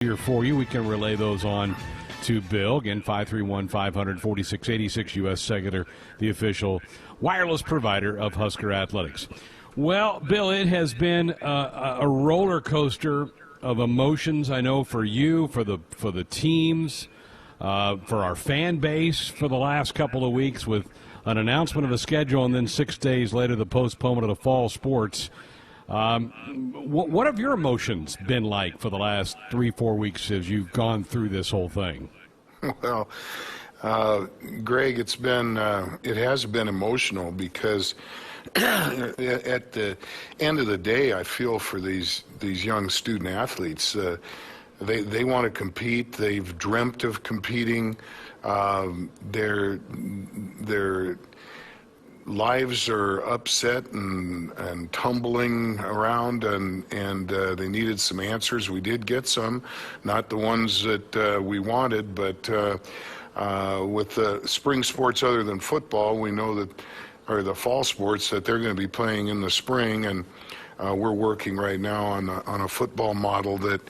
Here for you. We can relay those on to Bill. Again, 531-500-4686, U.S. Cellular, the official wireless provider of Husker Athletics. Well, Bill, it has been a roller coaster of emotions, I know, for you, for the teams, for our fan base for the last couple of weeks, with an announcement of a schedule and then 6 days later the postponement of the fall sports. What have your emotions been like for the last 3-4 weeks as you've gone through this whole thing? Well, Greg, it has been emotional because at the end of the day, I feel for these young student athletes. They want to compete. They've dreamt of competing. Their lives are upset and tumbling around, and they needed some answers. We did get some, not the ones that we wanted, but with the spring sports other than football, we know that, or the fall sports, that they're going to be playing in the spring, and we're working right now on a football model that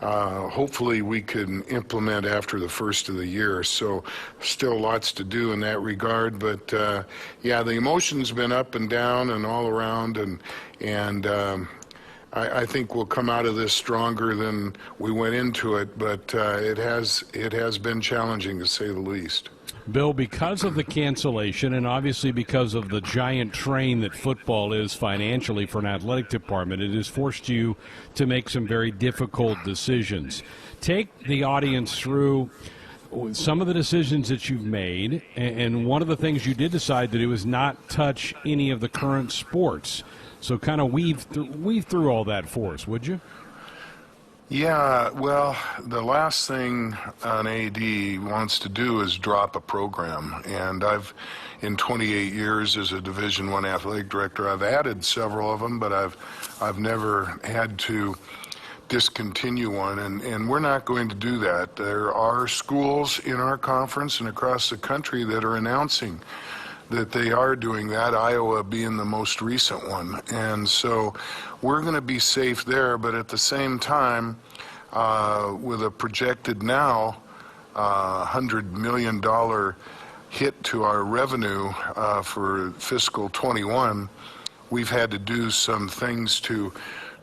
hopefully we can implement after the first of the year. So still lots to do in that regard, but yeah, the emotion's been up and down and all around, and I think we'll come out of this stronger than we went into it, but it has been challenging, to say the least. Bill, because of the cancellation and obviously because of the giant train that football is financially for an athletic department, it has forced you to make some very difficult decisions. Take the audience through some of the decisions that you've made, and one of the things you did decide to do is not touch any of the current sports. So kind of weave through all that for us, would you? Yeah, well, the last thing an AD wants to do is drop a program. And in 28 years as a Division I athletic director, I've added several of them, but I've never had to discontinue one, and we're not going to do that. There are schools in our conference and across the country that are announcing that they are doing that, Iowa being the most recent one. And so we're going to be safe there, but at the same time, with a projected now $100 million hit to our revenue for fiscal 21, we've had to do some things to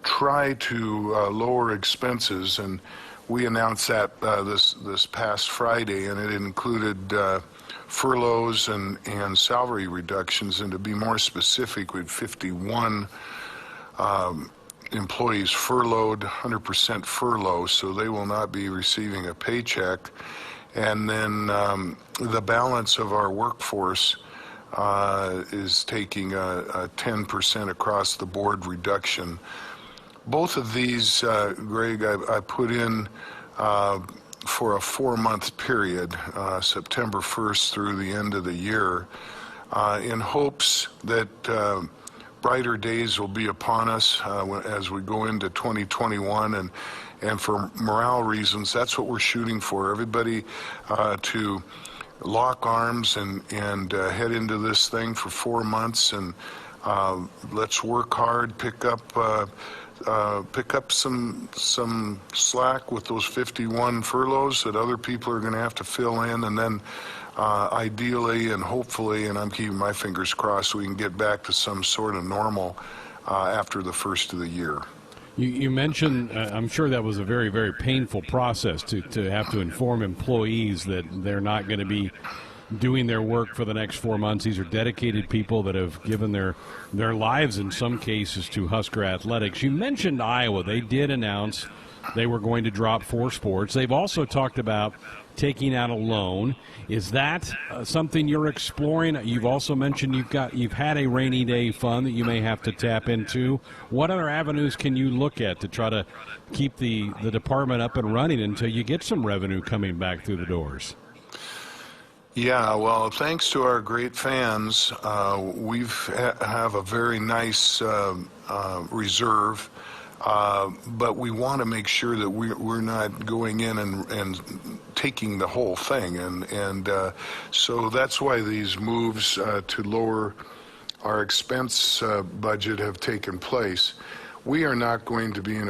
try to lower expenses, and we announced that this past Friday, and it included furloughs and salary reductions. And to be more specific, we had 51 employees furloughed, 100% furlough, so they will not be receiving a paycheck. And then the balance of our workforce is taking a 10% across the board reduction. Both of these, Greg, I put in for a 4-month period, September 1st through the end of the year, in hopes that brighter days will be upon us as we go into 2021, and for morale reasons, that's what we're shooting for. Everybody to lock arms and head into this thing for 4 months, and let's work hard, pick up some slack with those 51 furloughs that other people are going to have to fill in, and then ideally and hopefully, and I'm keeping my fingers crossed, we can get back to some sort of normal after the first of the year. You mentioned, I'm sure that was a very, very painful process to have to inform employees that they're not going to be doing their work for the next 4 months. These are dedicated people that have given their lives in some cases to Husker Athletics. You mentioned Iowa. They did announce they were going to drop 4 sports. They've also talked about taking out a loan. Is that something you're exploring? You've also mentioned you've had a rainy day fund that you may have to tap into. What other avenues can you look at to try to keep the department up and running until you get some revenue coming back through the doors? Yeah, well, thanks to our great fans, we have a very nice reserve, but we want to make sure that we're not going in and taking the whole thing, and so that's why these moves to lower our expense budget have taken place. we are not going to be in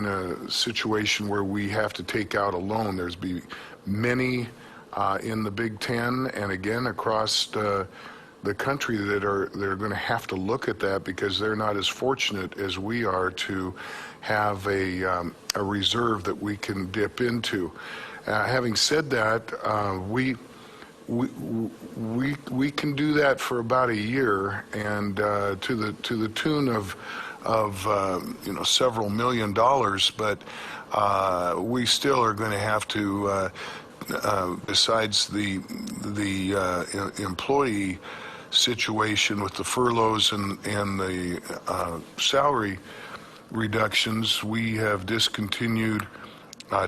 a situation where we have to take out a loan. There's be many in the Big Ten and again across the country that are going to have to look at that because they're not as fortunate as we are to have a reserve that we can dip into. Having said that, we can do that for about a year, and to the tune of several $1 million, but we still are going to have to, besides the employee situation with the furloughs and the salary reductions, we have discontinued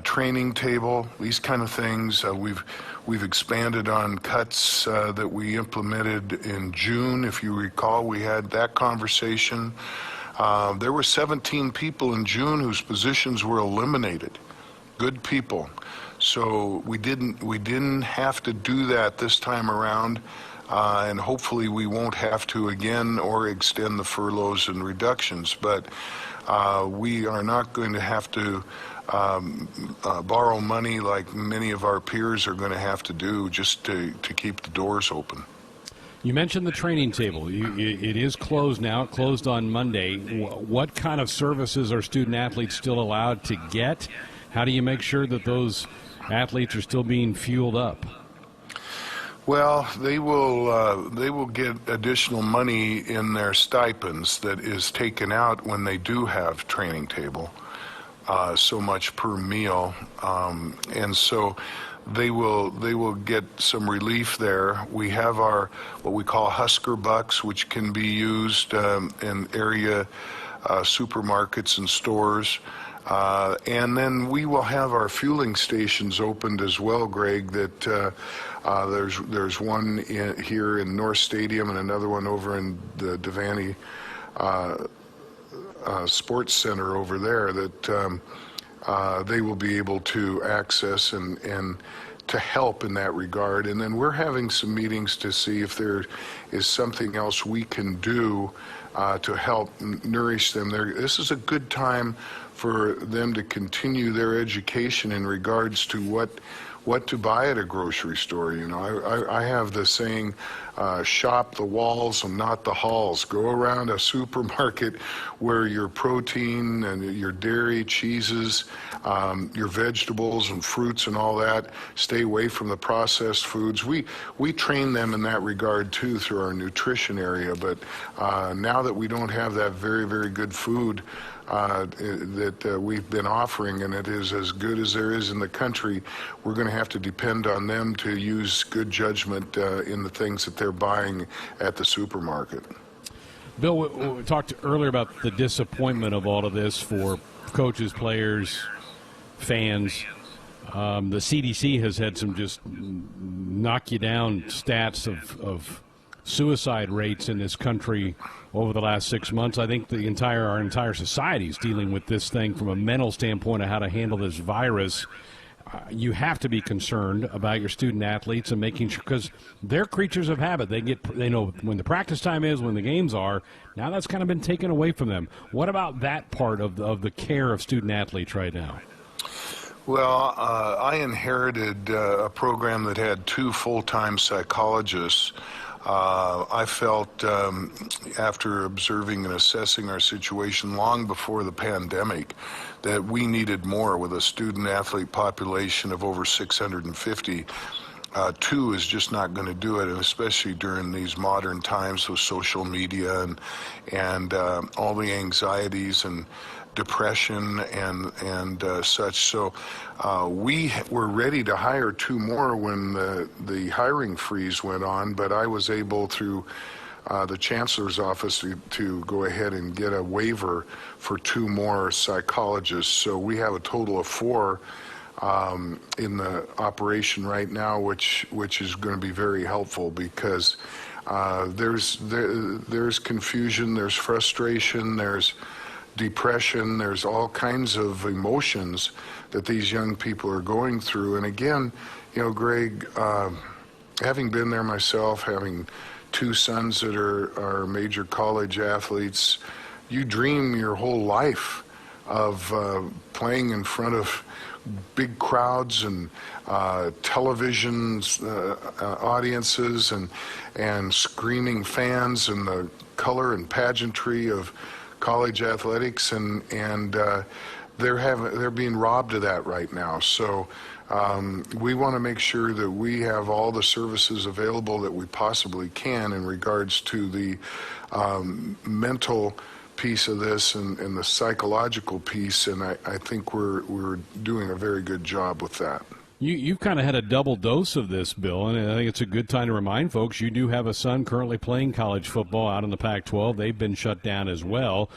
training table, these kind of things. We've expanded on cuts that we implemented in June. If you recall, we had that conversation. There were 17 people in June whose positions were eliminated. Good people. So we didn't have to do that this time around, and hopefully we won't have to again or extend the furloughs and reductions. But we are not going to have to borrow money like many of our peers are going to have to do just to keep the doors open. You mentioned the training table. It is closed now. It closed on Monday. What kind of services are student athletes still allowed to get? How do you make sure that those athletes are still being fueled up? Well, they will get additional money in their stipends that is taken out when they do have training table, so much per meal, and so they will get some relief there. We have our what we call Husker bucks, which can be used in area supermarkets and stores. And then we will have our fueling stations opened as well, Greg, that there's one here in North Stadium and another one over in the Devaney Sports Center over there that they will be able to access and to help in that regard. And then we're having some meetings to see if there is something else we can do to help nourish them. This is a good time for them to continue their education in regards to what to buy at a grocery store. You know, I have the saying, shop the walls and not the halls. Go around a supermarket where your protein and your dairy, cheeses, your vegetables and fruits and all that, stay away from the processed foods. We train them in that regard too through our nutrition area, but now that we don't have that very, very good food that we've been offering, and it is as good as there is in the country, we're going to have to depend on them to use good judgment in the things that they're buying at the supermarket. Bill, we talked earlier about the disappointment of all of this for coaches, players, fans. The CDC has had some just knock-you-down stats of suicide rates in this country over the last 6 months. I think our entire society is dealing with this thing from a mental standpoint of how to handle this virus. You have to be concerned about your student athletes and making sure, because they're creatures of habit. They know when the practice time is, when the games are. Now that's kind of been taken away from them. What about that part of the care of student athletes right now? Well, I inherited a program that had 2 full-time psychologists. I felt, after observing and assessing our situation long before the pandemic, that we needed more with a student-athlete population of over 650. 2 is just not going to do it, and especially during these modern times with social media and all the anxieties and depression and such. So we were ready to hire 2 more when the hiring freeze went on, but I was able through the Chancellor's office to go ahead and get a waiver for 2 more psychologists. So we have a total of 4 in the operation right now, which is going to be very helpful because there's confusion, there's frustration, there's depression, there's all kinds of emotions that these young people are going through. And again, you know, Greg, having been there myself, having 2 sons that are major college athletes, you dream your whole life of playing in front of big crowds and television audiences and screaming fans and the color and pageantry of college athletics, and they're being robbed of that right now. So we want to make sure that we have all the services available that we possibly can in regards to the mental piece of this and the psychological piece, and I think we're doing a very good job with that. You've kind of had a double dose of this, Bill, and I think it's a good time to remind folks you do have a son currently playing college football out in the Pac-12. They've been shut down as well.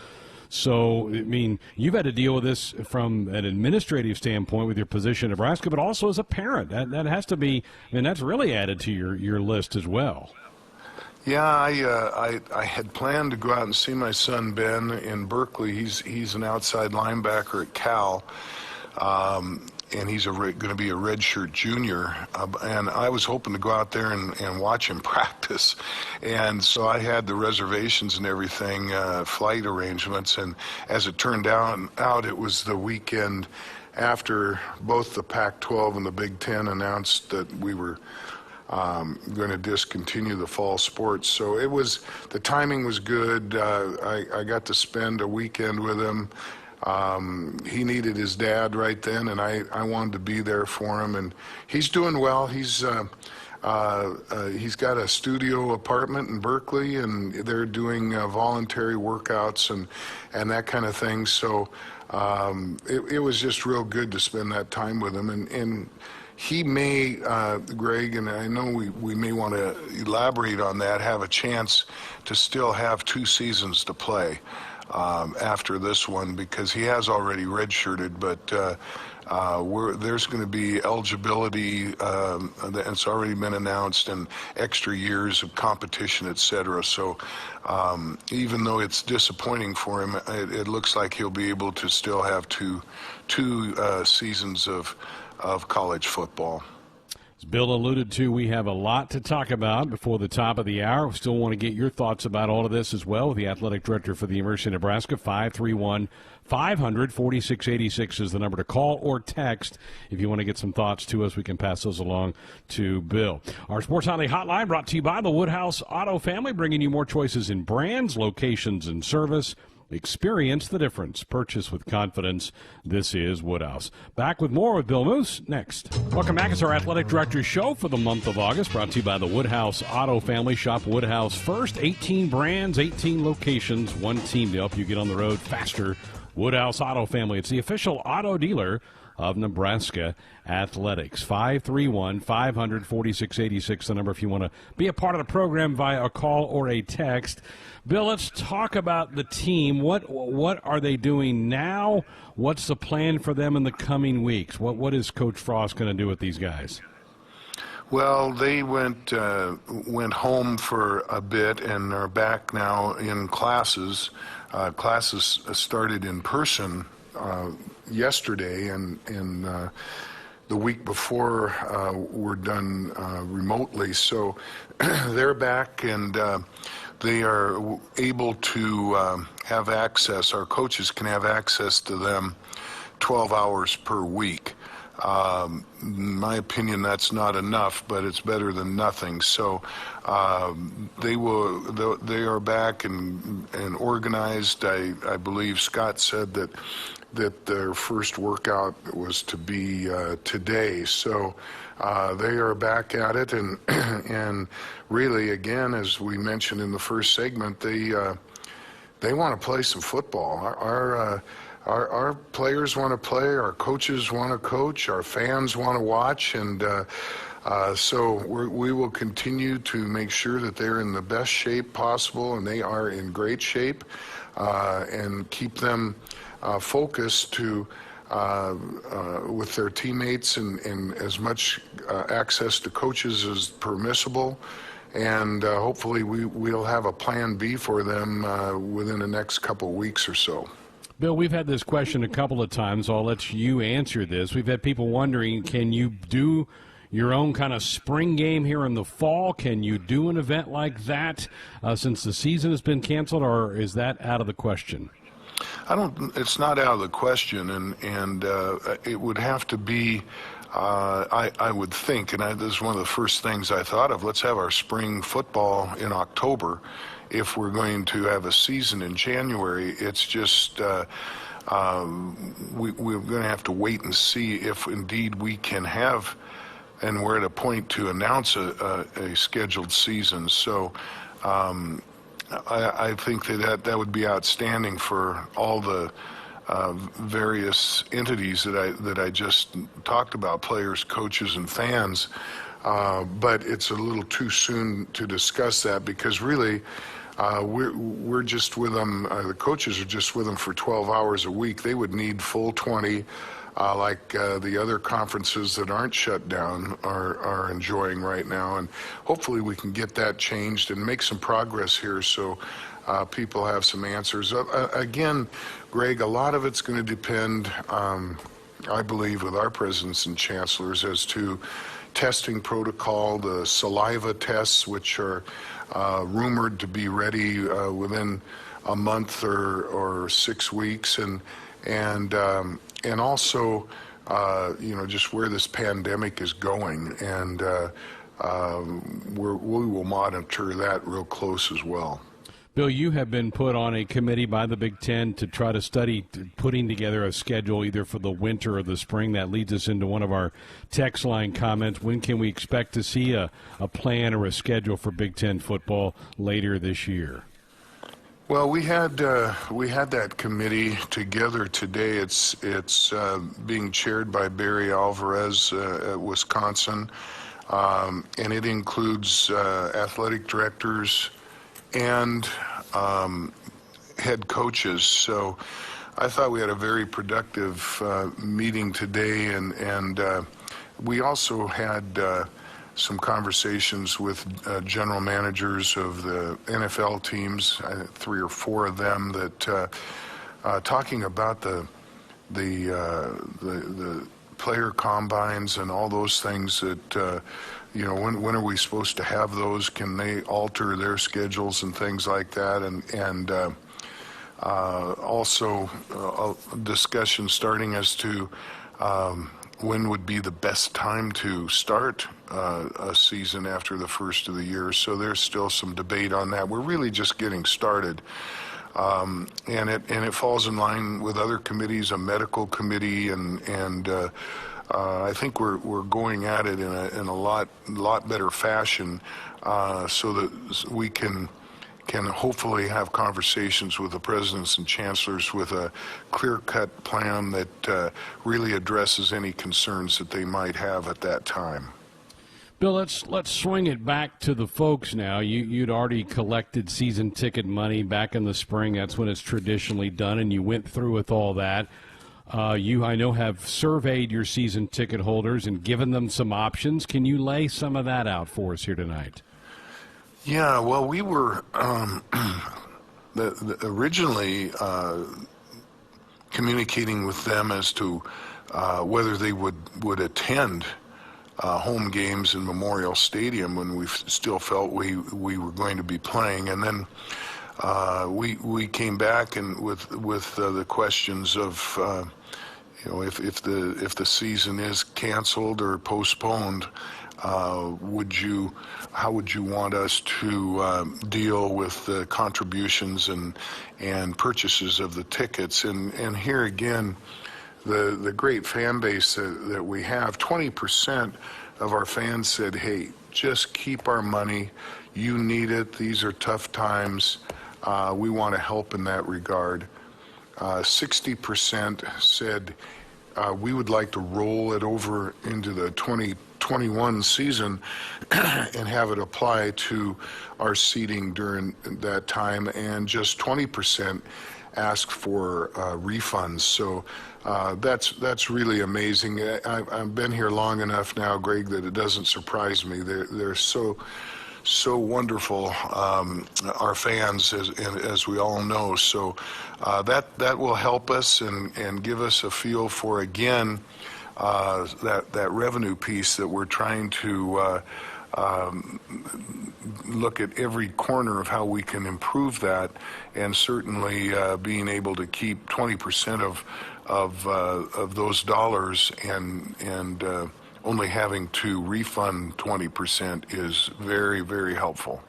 So, I mean, you've had to deal with this from an administrative standpoint with your position in Nebraska, but also as a parent. That has to be, I mean, that's really added to your list as well. Yeah, I had planned to go out and see my son Ben in Berkeley. He's an outside linebacker at Cal, and he's going to be a redshirt junior. And I was hoping to go out there and watch him practice. And so I had the reservations and everything, flight arrangements. And as it turned out, it was the weekend after both the Pac-12 and the Big Ten announced that we were going to discontinue the fall sports. So the timing was good. I got to spend a weekend with him. He needed his dad right then, and I wanted to be there for him. And he's doing well. He's got a studio apartment in Berkeley, and they're doing voluntary workouts and that kind of thing. So it was just real good to spend that time with him. And he may, Greg, and I know we may want to elaborate on that, have a chance to still have 2 seasons to play after this one, because he has already redshirted, but there's going to be eligibility, it's already been announced, and extra years of competition, etc. So even though it's disappointing for him, it looks like he'll be able to still have two seasons of college football. As Bill alluded to, we have a lot to talk about before the top of the hour. We still want to get your thoughts about all of this as well with the athletic director for the University of Nebraska. 531-500-4686 is the number to call or text if you want to get some thoughts to us. We can pass those along to Bill. Our Sports Nightly Hotline brought to you by the Woodhouse Auto Family, bringing you more choices in brands, locations, and service. Experience the difference. Purchase with confidence. This is Woodhouse. Back with more with Bill Moose next. Welcome back. It's our Athletic Director's Show for the month of August, brought to you by the Woodhouse Auto Family. Shop Woodhouse first. 18 brands, 18 locations, one team to help you get on the road faster. Woodhouse Auto Family. It's the official auto dealer of Nebraska Athletics. 531-500-4686, the number if you want to be a part of the program via a call or a text. Bill, let's talk about the team. What are they doing now? What's the plan for them in the coming weeks? What is Coach Frost going to do with these guys? Well, they went home for a bit and are back now in classes. Classes started in person yesterday, and the week before were done remotely. So they're back, and they are able to have access. Our coaches can have access to them 12 hours per week. In my opinion, that's not enough, but it's better than nothing. So they are back and organized. I believe Scott said that their first workout was to be today. So they are back at it, and really, again, as we mentioned in the first segment, they want to play some football. Our players want to play, our coaches want to coach, our fans want to watch, and so we will continue to make sure that they're in the best shape possible, and they are in great shape, and keep them focused to with their teammates and as much access to coaches as permissible. And hopefully we'll have a plan B for them within the next couple weeks or so. Bill, we've had this question a couple of times. I'll let you answer this. We've had people wondering, can you do your own kind of spring game here in the fall? Can you do an event like that since the season has been canceled, or is that out of the question? It's not out of the question, and it would have to be, I would think, and this is one of the first things I thought of, let's have our spring football in October. If we're going to have a season in January, it's just, we're going to have to wait and see if indeed we can have, and we're at a point to announce a scheduled season. So, I think that would be outstanding for all the various entities that I just talked about, players, coaches, and fans. But it's a little too soon to discuss that, because really we're just with them. The coaches are just with them for 12 hours a week. They would need full 20. Like the other conferences that aren't shut down are enjoying right now. And hopefully we can get that changed and make some progress here so people have some answers. Again, Greg, a lot of it's going to depend, I believe, with our presidents and chancellors as to testing protocol, the saliva tests, which are rumored to be ready within a month or 6 weeks, and also, just where this pandemic is going, and we will monitor that real close as well. Bill, you have been put on a committee by the Big Ten to try to study putting together a schedule either for the winter or the spring. That leads us into one of our text line comments. When can we expect to see a plan or a schedule for Big Ten football later this year? Well, we had that committee together today. It's being chaired by Barry Alvarez at Wisconsin, and it includes athletic directors and head coaches. So I thought we had a very productive meeting today, and we also had some conversations with general managers of the NFL teams, 3 or 4 of them, that talking about the player combines and all those things that when are we supposed to have those? Can they alter their schedules and things like that? And also a discussion starting as to when would be the best time to start a season after the first of the year. So there's still some debate on that. We're really just getting started. And it falls in line with other committees, a medical committee, and I think we're going at it in a lot better fashion, so that we can hopefully have conversations with the presidents and chancellors with a clear-cut plan that really addresses any concerns that they might have at that time. Bill, let's swing it back to the folks now. You'd already collected season ticket money back in the spring. That's when it's traditionally done, and you went through with all that. You, I know, have surveyed your season ticket holders and given them some options. Can you lay some of that out for us here tonight? Yeah, well, we were originally communicating with them as to whether they would attend home games in Memorial Stadium when we still felt we were going to be playing, and then we came back and with the questions of if the season is canceled or postponed, how would you want us to deal with the contributions and purchases of the tickets? And here again, the great fan base that we have, 20% of our fans said, hey, just keep our money. You need it. These are tough times. We want to help in that regard. 60% said we would like to roll it over into the 2021 season and have it apply to our seating during that time, and just 20% asked for refunds. So that's really amazing. I've been here long enough now, Greg, that it doesn't surprise me. They're so wonderful, our fans, as we all know. So that will help us and give us a feel for, again, that revenue piece that we're trying to look at every corner of how we can improve that, and certainly being able to keep 20% of those dollars and only having to refund 20% is very, very helpful.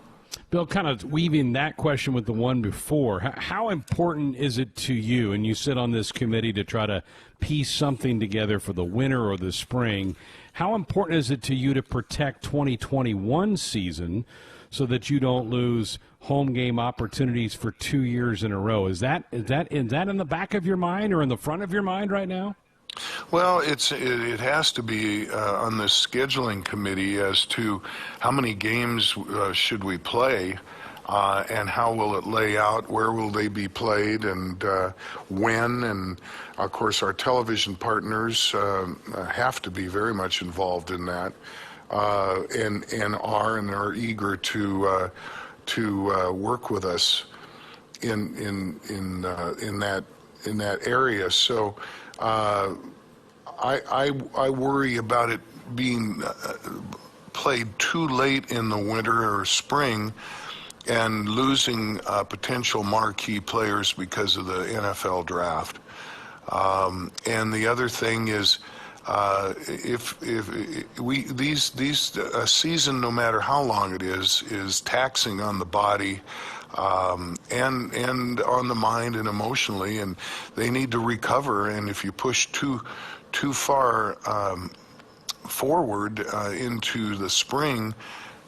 Bill, kind of weaving that question with the one before, how important is it to you, and you sit on this committee to try to piece something together for the winter or the spring, how important is it to you to protect 2021 season so that you don't lose home game opportunities for 2 years in a row? Is that in the back of your mind or in the front of your mind right now? Well, it has to be on the scheduling committee as to how many games should we play, and how will it lay out, where will they be played, and when. And of course our television partners have to be very much involved in that, and are eager to work with us in that area. So I worry about it being played too late in the winter or spring and losing potential marquee players because of the NFL draft. And the other thing is, if a season, no matter how long it is taxing on the body, and on the mind and emotionally, and they need to recover. And if you push too far forward into the spring,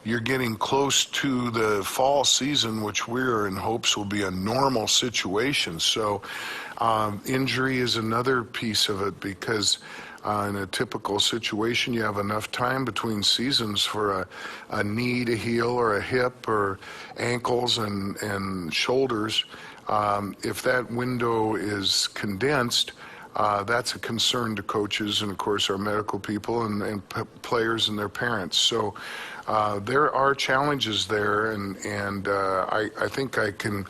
you're getting close to the fall season, which we're in hopes will be a normal situation. So injury is another piece of it, because in a typical situation, you have enough time between seasons for a knee to heal, or a hip, or ankles and shoulders. If that window is condensed, that's a concern to coaches and, of course, our medical people and players and their parents. So there are challenges there, and I think I can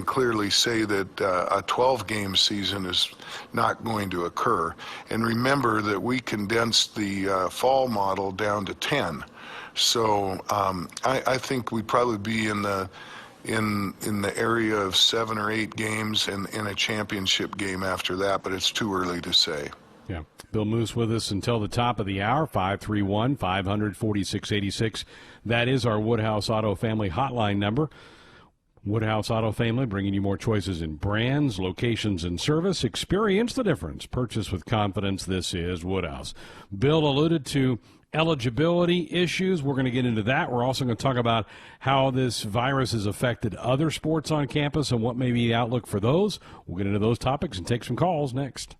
clearly say that a 12-game season is not going to occur. And remember that we condensed the fall model down to 10. So I think we'd probably be in the area of 7 or 8 games and in a championship game after that, but it's too early to say. Yeah. Bill Moose with us until the top of the hour, 531-500-4686. That is our Woodhouse Auto Family hotline number. Woodhouse Auto Family, bringing you more choices in brands, locations, and service. Experience the difference. Purchase with confidence. This is Woodhouse. Bill alluded to eligibility issues. We're going to get into that. We're also going to talk about how this virus has affected other sports on campus and what may be the outlook for those. We'll get into those topics and take some calls next.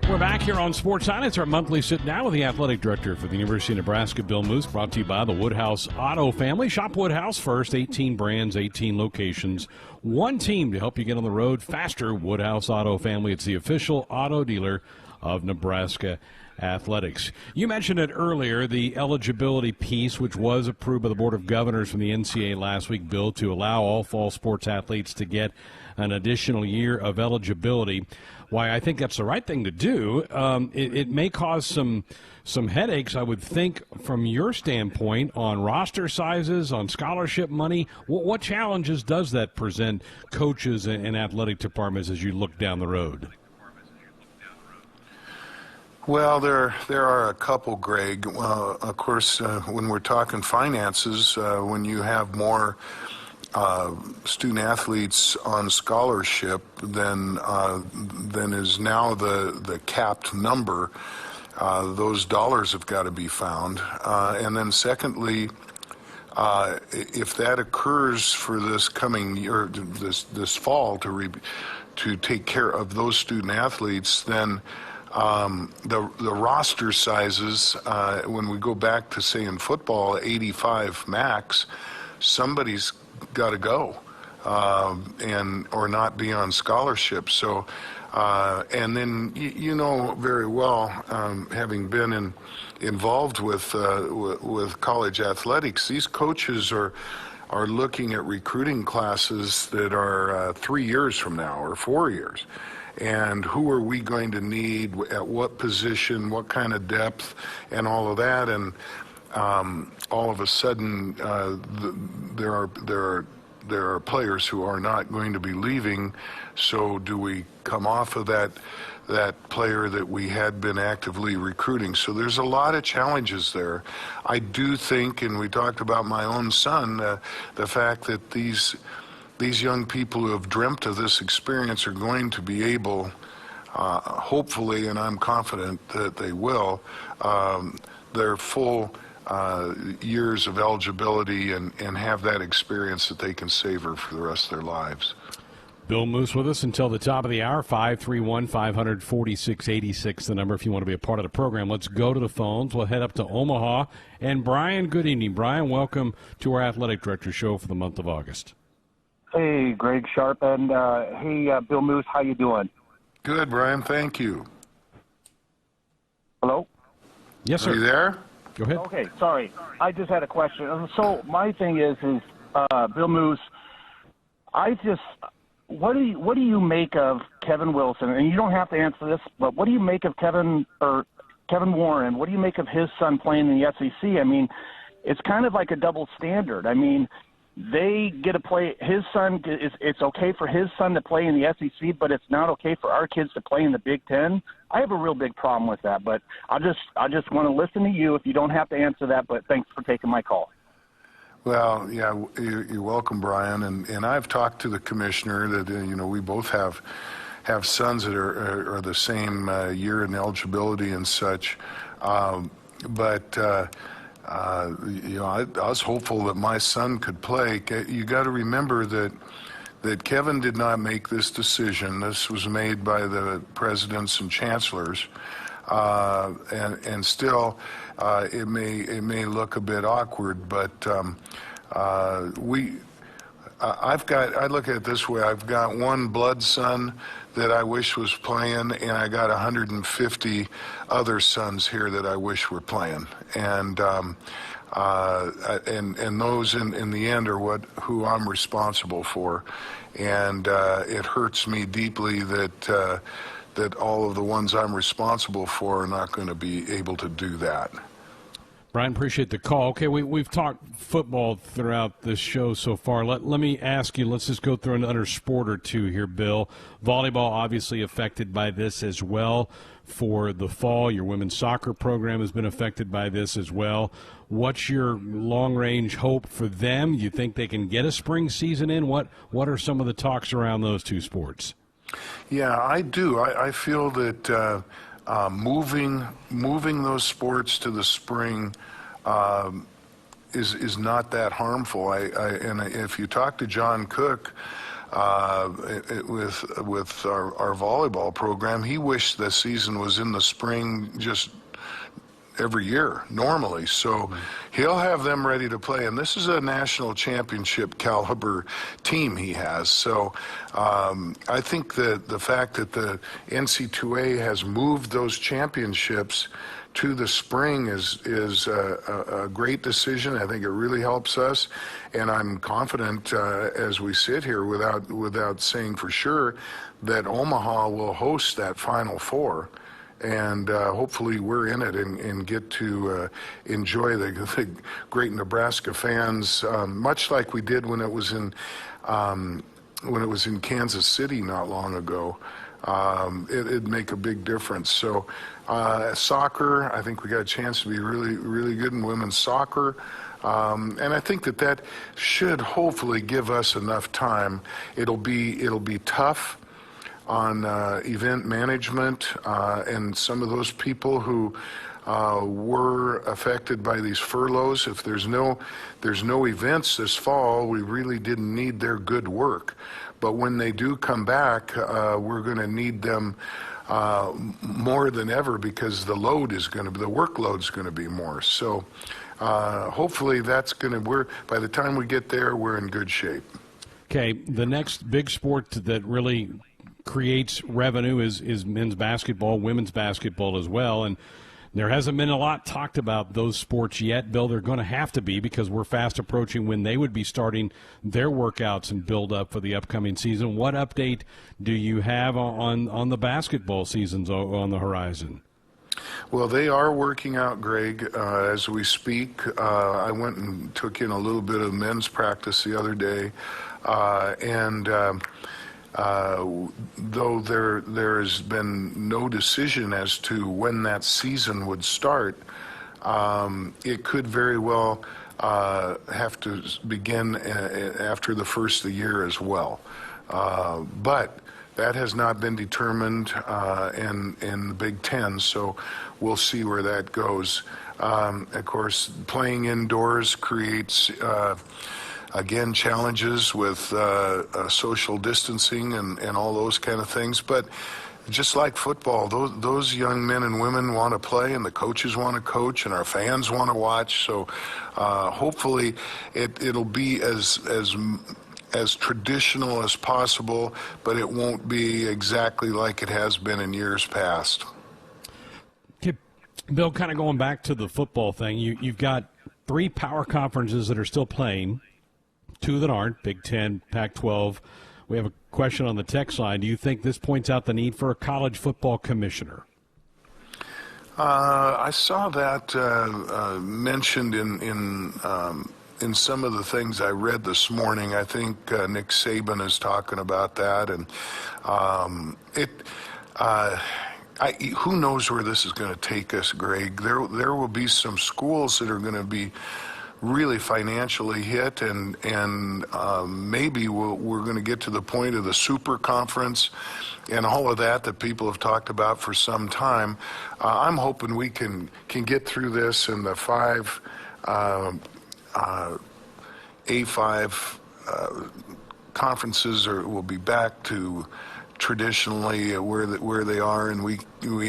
We're back here on Sports Night. It's our monthly sit down with the athletic director for the University of Nebraska, Bill Moose, brought to you by the Woodhouse Auto Family. Shop Woodhouse first. 18 brands, 18 locations, one team to help you get on the road faster. Woodhouse Auto Family. It's the official auto dealer of Nebraska athletics. You mentioned it earlier, the eligibility piece, which was approved by the Board of Governors from the NCAA last week, Bill, to allow all fall sports athletes to get an additional year of eligibility. Why I think that's the right thing to do. It may cause some headaches, I would think, from your standpoint, on roster sizes, on scholarship money. What challenges does that present coaches and athletic departments as you look down the road? Well, there are a couple, Greg. Of course, when we're talking finances, when you have more student athletes on scholarship than is now the capped number, those dollars have got to be found. And then secondly, if that occurs for this coming year, this fall, to take care of those student athletes, then the roster sizes, when we go back to, say, in football, 85 max, somebody's got to go or not be on scholarship. So and then you know very well, having been involved with college athletics, these coaches are looking at recruiting classes that are 3 years from now or 4 years. and who are we going to need at what position, what kind of depth, and all of that. And all of a sudden, there are players who are not going to be leaving. So do we come off of that player that we had been actively recruiting? So there's a lot of challenges there. I do think, and we talked about my own son, the fact that these young people who have dreamt of this experience are going to be able, hopefully, and I'm confident that they will, their full years of eligibility and have that experience that they can savor for the rest of their lives. Bill Moose with us until the top of the hour, 531-546-86, the number if you want to be a part of the program. Let's go to the phones. We'll head up to Omaha. And Brian, good evening. Brian, welcome to our Athletic Director show for the month of August. Hey, Greg Sharp, and hey, Bill Moose, how you doing? Good, Brian. Thank you. Hello? Yes, sir. Are you there? Go ahead. Okay, sorry. I just had a question. So my thing is Bill Moose, what do you make of Kevin Wilson? And you don't have to answer this, but what do you make of Kevin Warren? What do you make of his son playing in the SEC? I mean, it's kind of like a double standard. I mean, they get to play. His son, it's okay for his son to play in the SEC, but it's not okay for our kids to play in the Big Ten. I have a real big problem with that, but I just want to listen to you. If you don't have to answer that, but thanks for taking my call. Well, yeah, you're welcome, Brian. And I've talked to the commissioner that we both have sons that are the same year in eligibility and such, but. I was hopeful that my son could play. You got to remember that Kevin did not make this decision. This was made by the presidents and chancellors, and still it may look a bit awkward. But I look at it this way: I've got one blood son that I wish was playing, and I got 150 other sons here that I wish were playing, and those in the end are who I'm responsible for, and it hurts me deeply that all of the ones I'm responsible for are not going to be able to do that. Brian, appreciate the call. Okay, we've talked football throughout this show so far. Let me ask you, let's just go through another sport or two here, Bill. Volleyball obviously affected by this as well for the fall. Your women's soccer program has been affected by this as well. What's your long-range hope for them? You think they can get a spring season in? What are some of the talks around those two sports? Yeah, I do. I feel that moving those sports to the spring is not that harmful. And if you talk to John Cook with our volleyball program, he wished the season was in the spring just every year normally. So he'll have them ready to play, and this is a national championship caliber team he has. So I think that the fact that the NC2A has moved those championships to the spring is a great decision. I think it really helps us, and I'm confident as we sit here without saying for sure that Omaha will host that Final Four. And hopefully we're in it and get to enjoy the great Nebraska fans, much like we did when it was in Kansas City not long ago. It'd make a big difference. So soccer, I think we got a chance to be really, really good in women's soccer. And I think that should hopefully give us enough time. It'll be tough on event management and some of those people who were affected by these furloughs. If there's no events this fall, we really didn't need their good work. But when they do come back, we're going to need them more than ever because the workload's going to be more. So hopefully by the time we get there, we're in good shape. Okay, the next big sport that really creates revenue is men's basketball, women's basketball as well, and There hasn't been a lot talked about those sports yet, Bill. They're going to have to be because we're fast approaching when they would be starting their workouts and build up for the upcoming season. What update do you have on the basketball seasons on the horizon? Well, they are working out, Greg, as we speak. I went and took in a little bit of men's practice the other day, though there has been no decision as to when that season would start, it could very well have to begin after the first of the year as well. But that has not been determined in the Big Ten, so we'll see where that goes. Of course, playing indoors creates again, challenges with social distancing and all those kind of things. But just like football, those young men and women want to play, and the coaches want to coach, and our fans want to watch. So hopefully it'll be as traditional as possible, but it won't be exactly like it has been in years past. Okay, Bill, kind of going back to the football thing, you've got 3 power conferences that are still playing, 2 that aren't, Big Ten, Pac-12. We have a question on the text line. Do you think this points out the need for a college football commissioner? I saw that mentioned in some of the things I read this morning. I think Nick Saban is talking about that, and who knows where this is going to take us, Greg? There will be some schools that are going to be really financially hit, and maybe we're going to get to the point of the super conference and all of that people have talked about for some time. I'm hoping we can get through this, and the A5 conferences will be back to traditionally where they are, and we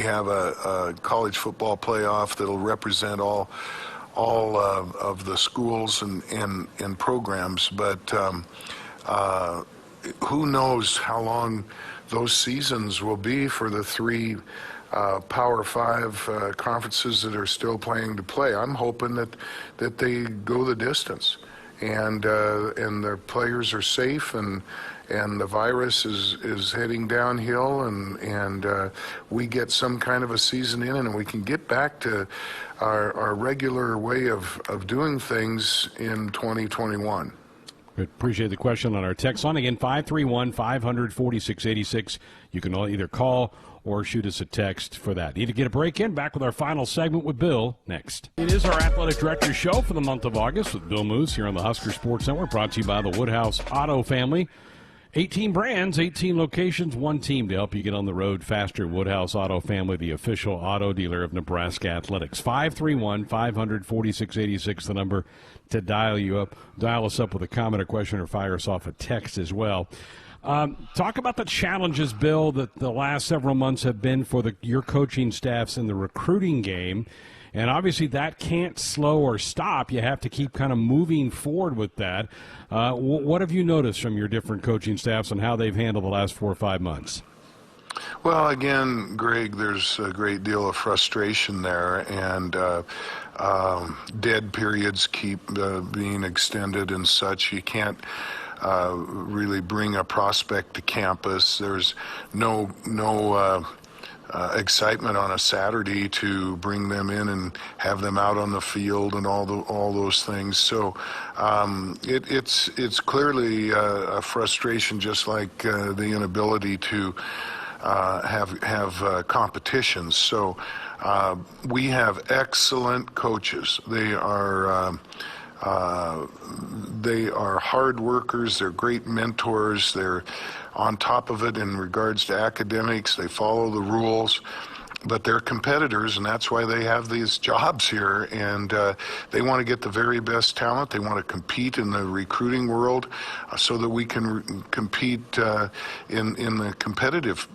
have a college football playoff that'll represent all of the schools and programs, but who knows how long those seasons will be for the 3 Power 5 conferences that are still planning to play. I'm hoping that they go the distance, and their players are safe, and the virus is heading downhill, and we get some kind of a season in, and we can get back to our regular way of doing things in 2021. Appreciate the question on our text line. Again, 531-500-4686. You can either call or shoot us a text for that. Need to get a break in. Back with our final segment with Bill next. It is our Athletic Director show for the month of August with Bill Moose here on the Husker Sports Network, brought to you by the Woodhouse Auto family. 18 brands, 18 locations, 1 team to help you get on the road faster. Woodhouse Auto Family, the official auto dealer of Nebraska Athletics. 531-500-4686, the number to dial us up with a comment or question, or fire us off a text as well. Talk about the challenges, Bill, that the last several months have been for your coaching staffs in the recruiting game. And obviously that can't slow or stop. You have to keep kind of moving forward with that. What have you noticed from your different coaching staffs on how they've handled the last 4 or 5 months? Well, again, Greg, there's a great deal of frustration there, and dead periods keep being extended and such. You can't really bring a prospect to campus. There's no excitement on a Saturday to bring them in and have them out on the field and all those things. So it's clearly a frustration, just like the inability to have competitions. So we have excellent coaches. They are hard workers. They're great mentors. They're on top of it in regards to academics. They follow the rules, but they're competitors, and that's why they have these jobs here, and they want to get the very best talent. They want to compete in the recruiting world so that we can compete in the competitive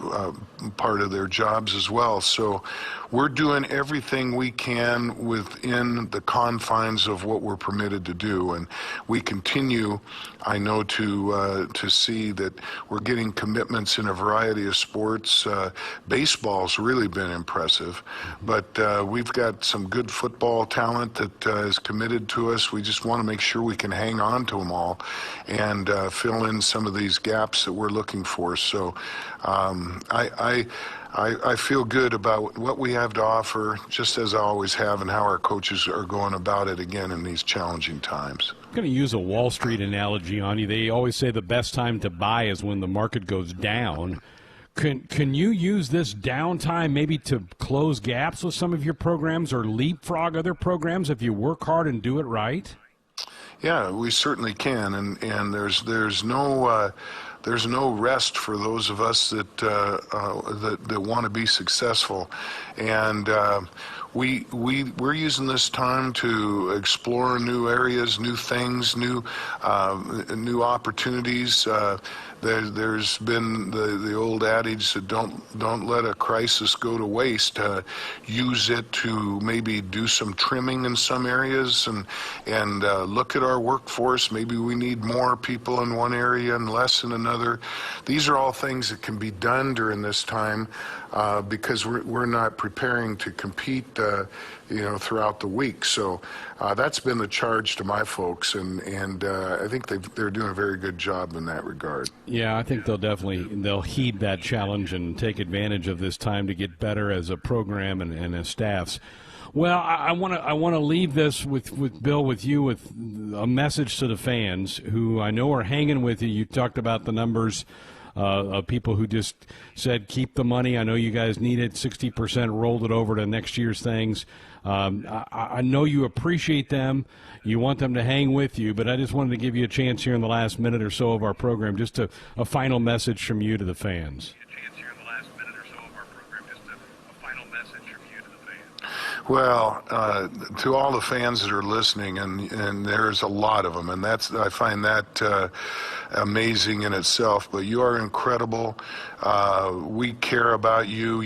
part of their jobs as well. So we're doing everything we can within the confines of what we're permitted to do, and we continue, I know, to see that we're getting commitments in a variety of sports. Baseball's really been impressive. But we've got some good football talent that is committed to us. We just want to make sure we can hang on to them all and fill in some of these gaps that we're looking for. So I feel good about what we have to offer, just as I always have, and how our coaches are going about it again in these challenging times. I'm going to use a Wall Street analogy on you. They always say the best time to buy is when the market goes down. Can you use this downtime maybe to close gaps with some of your programs or leapfrog other programs if you work hard and do it right? Yeah, we certainly can, and there's no rest for those of us that want to be successful, and we're using this time to explore new areas, new things, new opportunities. There's been the old adage that don't let a crisis go to waste. Use it to maybe do some trimming in some areas and look at our workforce. Maybe we need more people in one area and less in another. These are all things that can be done during this time because we're not preparing to compete throughout the week. So that's been the charge to my folks, and I think they're doing a very good job in that regard. Yeah, I think they'll heed that challenge and take advantage of this time to get better as a program and as staffs. Well, I want to leave this with Bill, with you, with a message to the fans who I know are hanging with you. You talked about the numbers of people who just said keep the money. I know you guys need it. 60% rolled it over to next year's things. I know you appreciate them. You want them to hang with you, but I just wanted to give you a chance here in the last minute or so of our program, just a final message from you to the fans. Well, to all the fans that are listening, and there's a lot of them, and I find that amazing in itself. But you are incredible. We care about you.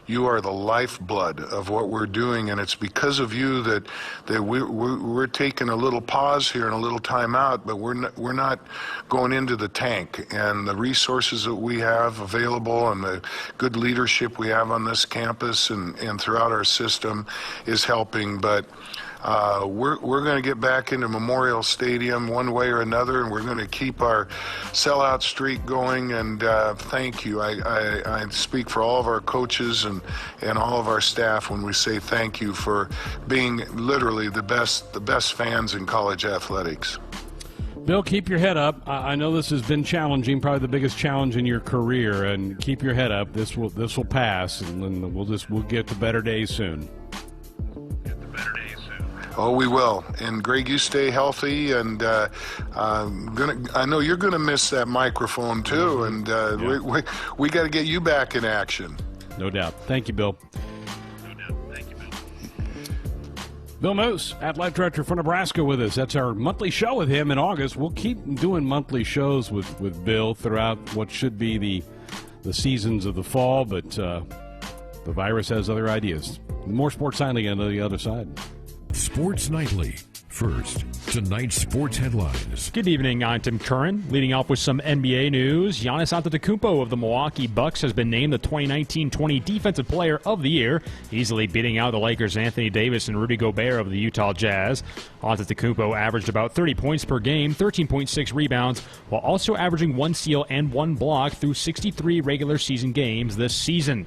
You are the lifeblood of what we're doing, and it's because of you that we're taking a little pause here and a little time out, but we're not going into the tank. And the resources that we have available and the good leadership we have on this campus and throughout our system is helping. But we're going to get back into Memorial Stadium one way or another, and we're going to keep our sellout streak going. And thank you. I speak for all of our coaches and all of our staff when we say thank you for being literally the best fans in college athletics. Bill, keep your head up. I know this has been challenging, probably the biggest challenge in your career, and keep your head up. This will pass, and then we'll get to better days soon. Oh, we will. And Greg, you stay healthy, and I know you're gonna miss that microphone too. And yeah. we got to get you back in action. No doubt. Thank you, Bill. Bill Moose, Athletic Director for Nebraska, with us. That's our monthly show with him in August. We'll keep doing monthly shows with Bill throughout what should be the seasons of the fall, but the virus has other ideas. More Sports Nightly on the other side. Sports Nightly. First, tonight's sports headlines. Good evening, I'm Tim Curran. Leading off with some NBA news, Giannis Antetokounmpo of the Milwaukee Bucks has been named the 2019-20 Defensive Player of the Year, easily beating out the Lakers' Anthony Davis and Rudy Gobert of the Utah Jazz. Antetokounmpo averaged about 30 points per game, 13.6 rebounds, while also averaging 1 steal and 1 block through 63 regular season games this season.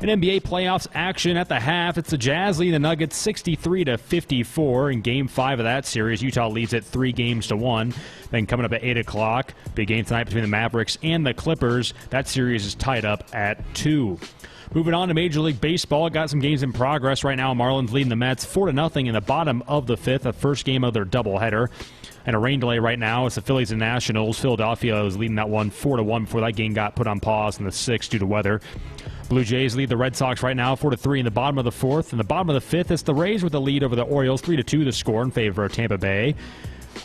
In NBA playoffs action at the half, it's the Jazz leading the Nuggets 63-54. In Game 5 of that series, Utah leads it 3-1. Then coming up at 8 o'clock, big game tonight between the Mavericks and the Clippers. That series is tied up at 2. Moving on to Major League Baseball, got some games in progress right now. Marlins leading the Mets 4-0 in the bottom of the 5th, the first game of their doubleheader. And a rain delay right now. It's the Phillies and Nationals. Philadelphia is leading that one 4-1 before that game got put on pause in the 6th due to weather. Blue Jays lead the Red Sox right now 4-3 in the bottom of the 4th. In the bottom of the 5th, it's the Rays with the lead over the Orioles 3-2 the score in favor of Tampa Bay.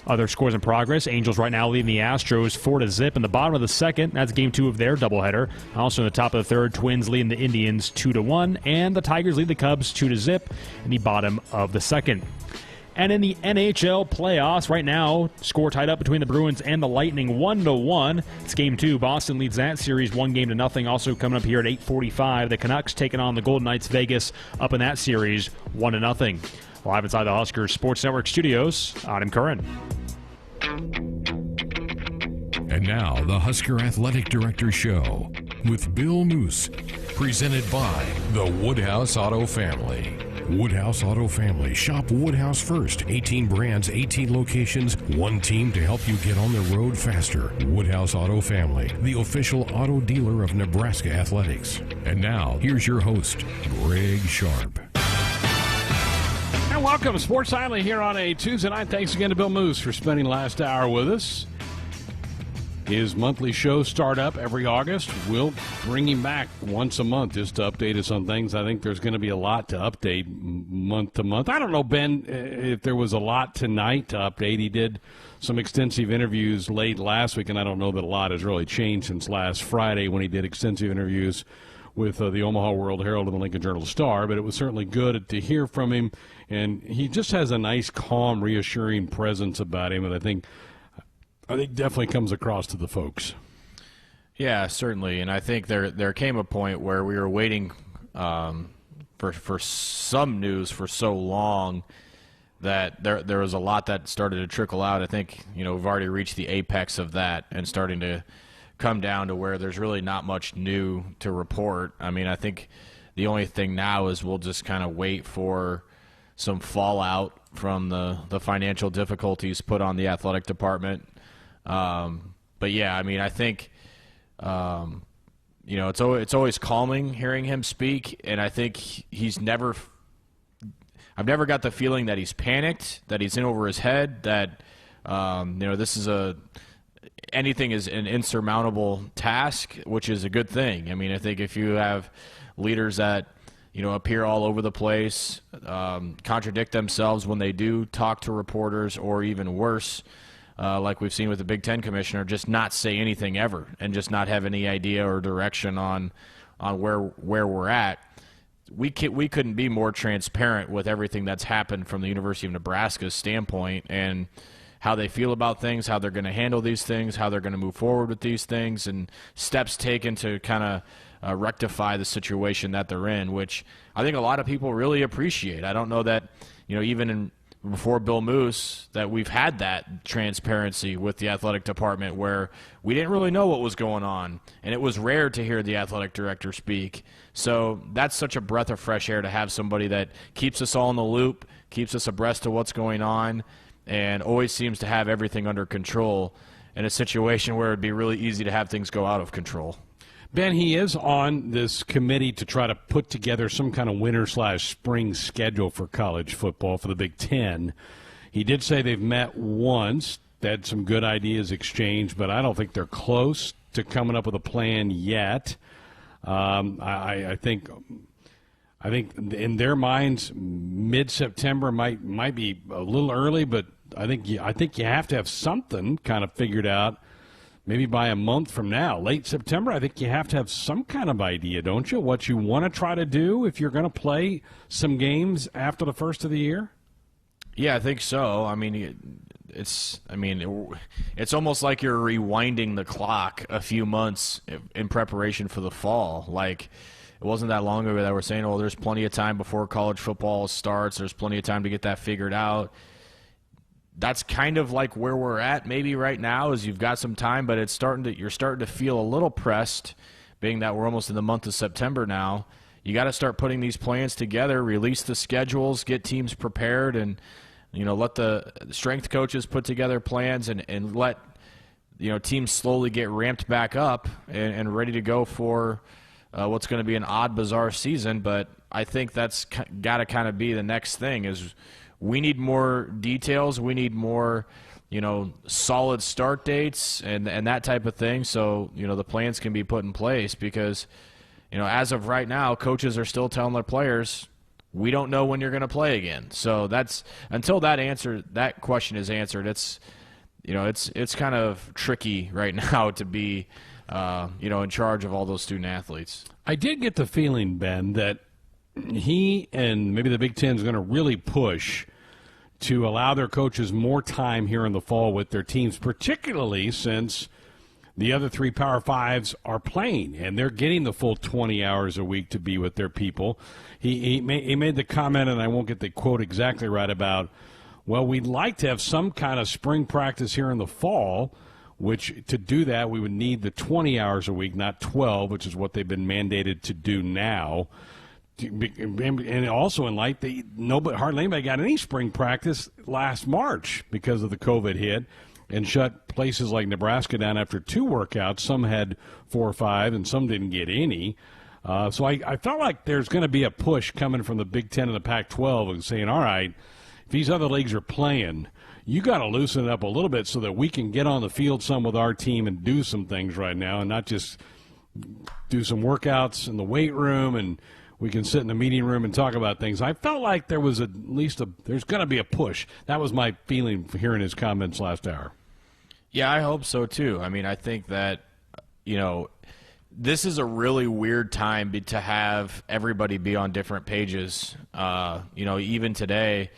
Other scores in progress. Angels right now leading the Astros 4-0 in the bottom of the 2nd. That's game 2 of their doubleheader. Also in the top of the 3rd, Twins leading the Indians 2-1. And the Tigers lead the Cubs 2-0 in the bottom of the 2nd. And in the NHL playoffs, right now, score tied up between the Bruins and the Lightning 1-1. It's Game 2. Boston leads that series 1-0. Also coming up here at 8:45, the Canucks taking on the Golden Knights Vegas up in that series 1-0. Live inside the Husker Sports Network studios, Adam Curran. And now, the Husker Athletic Director Show with Bill Moose, presented by the Woodhouse Auto Family. Woodhouse Auto Family. Shop Woodhouse first. 18 brands, 18 locations, one team to help you get on the road faster. Woodhouse Auto Family, the official auto dealer of Nebraska Athletics. And now, here's your host, Greg Sharp. And welcome, Sports Nightly here on a Tuesday night. Thanks again to Bill Moose for spending the last hour with us. His monthly shows start up every August. We'll bring him back once a month just to update us on things. I think there's going to be a lot to update month to month. I don't know, Ben, if there was a lot tonight to update. He did some extensive interviews late last week, and I don't know that a lot has really changed since last Friday when he did extensive interviews with the Omaha World Herald and the Lincoln Journal-Star, but it was certainly good to hear from him, and he just has a nice, calm, reassuring presence about him, and I think definitely comes across to the folks. Yeah, certainly. And I think there came a point where we were waiting for some news for so long that there was a lot that started to trickle out. I think, we've already reached the apex of that and starting to come down to where there's really not much new to report. I mean, I think the only thing now is we'll just kind of wait for some fallout from the financial difficulties put on the athletic department. But yeah, I mean, I think, it's always calming hearing him speak. And I think I've never got the feeling that he's panicked, that he's in over his head, that, this is anything is an insurmountable task, which is a good thing. I mean, I think if you have leaders that, appear all over the place, contradict themselves when they do talk to reporters, or even worse, like we've seen with the Big Ten commissioner, just not say anything ever and just not have any idea or direction on where we're at. We couldn't be more transparent with everything that's happened from the University of Nebraska's standpoint and how they feel about things, how they're going to handle these things, how they're going to move forward with these things, and steps taken to kind of rectify the situation that they're in, which I think a lot of people really appreciate. I don't know that, even before Bill Moose, that we've had that transparency with the athletic department where we didn't really know what was going on, and it was rare to hear the athletic director speak. So that's such a breath of fresh air to have somebody that keeps us all in the loop, keeps us abreast of what's going on, and always seems to have everything under control in a situation where it'd be really easy to have things go out of control. Ben, he is on this committee to try to put together some kind of winter/spring schedule for college football for the Big Ten. He did say they've met once, had some good ideas exchanged, but I don't think they're close to coming up with a plan yet. I think in their minds, mid-September might be a little early, but I think you have to have something kind of figured out. Maybe by a month from now, late September, I think you have to have some kind of idea, don't you? What you want to try to do if you're going to play some games after the first of the year? Yeah, I think so. I mean, it's almost like you're rewinding the clock a few months in preparation for the fall. Like, it wasn't that long ago that we're saying, oh, there's plenty of time before college football starts. There's plenty of time to get that figured out. That's kind of like where we're at maybe right now, is you've got some time, but you're starting to feel a little pressed, being that we're almost in the month of September now. You got to start putting these plans together, release the schedules, get teams prepared, and let the strength coaches put together plans and let teams slowly get ramped back up and ready to go for what's going to be an odd, bizarre season. But I think that's got to kind of be the next thing is we need more details. We need more, solid start dates and that type of thing. So, the plans can be put in place because, as of right now, coaches are still telling their players, we don't know when you're going to play again. So that's until that question is answered. It's, it's kind of tricky right now to be, in charge of all those student athletes. I did get the feeling, Ben, that he and maybe the Big Ten is going to really push to allow their coaches more time here in the fall with their teams, particularly since the other 3 Power Fives are playing, and they're getting the full 20 hours a week to be with their people. He made the comment, and I won't get the quote exactly right, about, well, we'd like to have some kind of spring practice here in the fall, which to do that we would need the 20 hours a week, not 12, which is what they've been mandated to do now. And also in light, hardly anybody got any spring practice last March because of the COVID hit, and shut places like Nebraska down after 2 workouts. Some had 4 or 5, and some didn't get any. So I felt like there's going to be a push coming from the Big Ten and the Pac-12 and saying, all right, if these other leagues are playing, you got to loosen it up a little bit so that we can get on the field some with our team and do some things right now, and not just do some workouts in the weight room and we can sit in the meeting room and talk about things. I felt like there was there's going to be a push. That was my feeling for hearing his comments last hour. Yeah, I hope so too. I mean, I think that, this is a really weird time to have everybody be on different pages. Even today,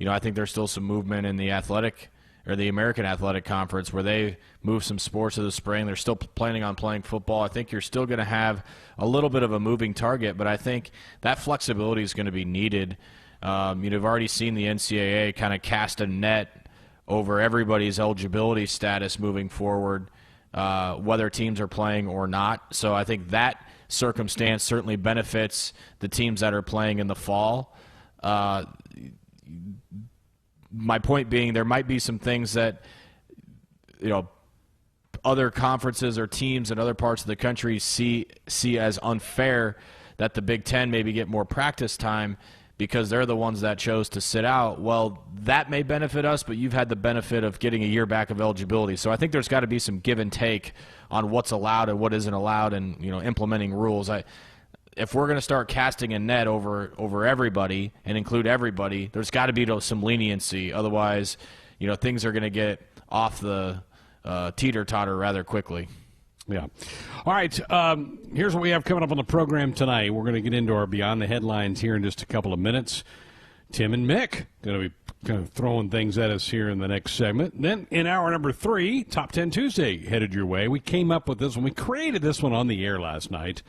I think there's still some movement in the American Athletic Conference where they move some sports to the spring. They're still planning on playing football. I think you're still going to have a little bit of a moving target, but I think that flexibility is going to be needed. You've already seen the NCAA kind of cast a net over everybody's eligibility status moving forward, whether teams are playing or not. So I think that circumstance certainly benefits the teams that are playing in the fall. My point being, there might be some things that, other conferences or teams in other parts of the country see as unfair, that the Big Ten maybe get more practice time because they're the ones that chose to sit out. Well, that may benefit us, but you've had the benefit of getting a year back of eligibility. So I think there's got to be some give and take on what's allowed and what isn't allowed, and implementing rules. If we're going to start casting a net over everybody and include everybody, there's got to be some leniency. Otherwise, things are going to get off the teeter-totter rather quickly. Yeah. All right. Here's what we have coming up on the program tonight. We're going to get into our Beyond the Headlines here in just a couple of minutes. Tim and Mick going to be kind of throwing things at us here in the next segment. Then in hour number 3, Top 10 Tuesday headed your way. We came up with this one. We created this one on the air last night.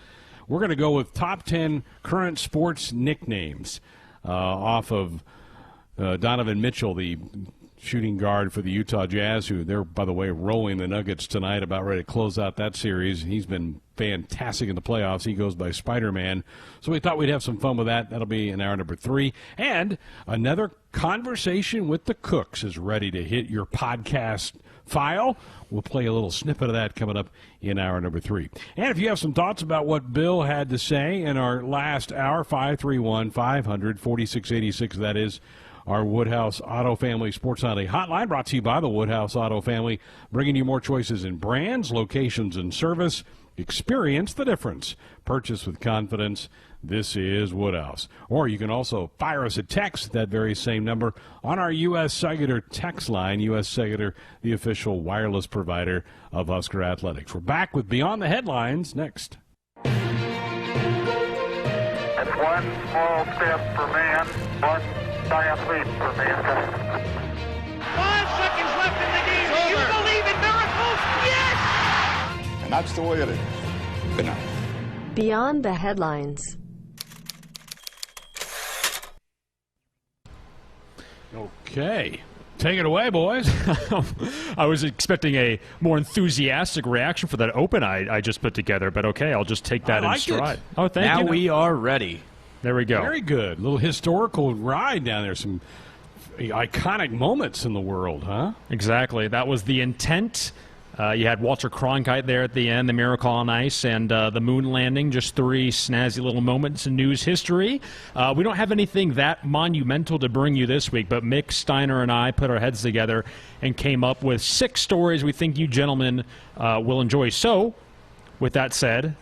We're going to go with top 10 current sports nicknames off of Donovan Mitchell, the shooting guard for the Utah Jazz, who they're, by the way, rolling the Nuggets tonight, about ready to close out that series. He's been fantastic in the playoffs. He goes by Spider-Man. So we thought we'd have some fun with that. That'll be in hour number 3. And another Conversation with the Cooks is ready to hit your podcast file. We'll play a little snippet of that coming up in hour number 3. And if you have some thoughts about what Bill had to say in our last hour, 531-500-4686, that is our Woodhouse Auto Family Sports Sunday hotline, brought to you by the Woodhouse Auto Family, bringing you more choices in brands, locations, and service. Experience the difference. Purchase with confidence. This is Woodhouse. Or you can also fire us a text at that very same number on our U.S. Cellular text line. U.S. Cellular, the official wireless provider of Husker Athletics. We're back with Beyond the Headlines next. It's one small step for man, one giant leap for mankind. 5 seconds left in the game. Do you believe in miracles? Yes! And that's the way it is. Good night. Beyond the Headlines. Okay. Take it away, boys. I was expecting a more enthusiastic reaction for that open I just put together, but okay, I'll just take that in stride. Oh, thank you. Now we are ready. There we go. Very good. Little historical ride down there. Some iconic moments in the world, huh? Exactly. That was the intent. You had Walter Cronkite there at the end, the Miracle on Ice, and the moon landing, just 3 snazzy little moments in news history. We don't have anything that monumental to bring you this week, but Mick Steiner and I put our heads together and came up with 6 stories we think you gentlemen will enjoy. So, with that said,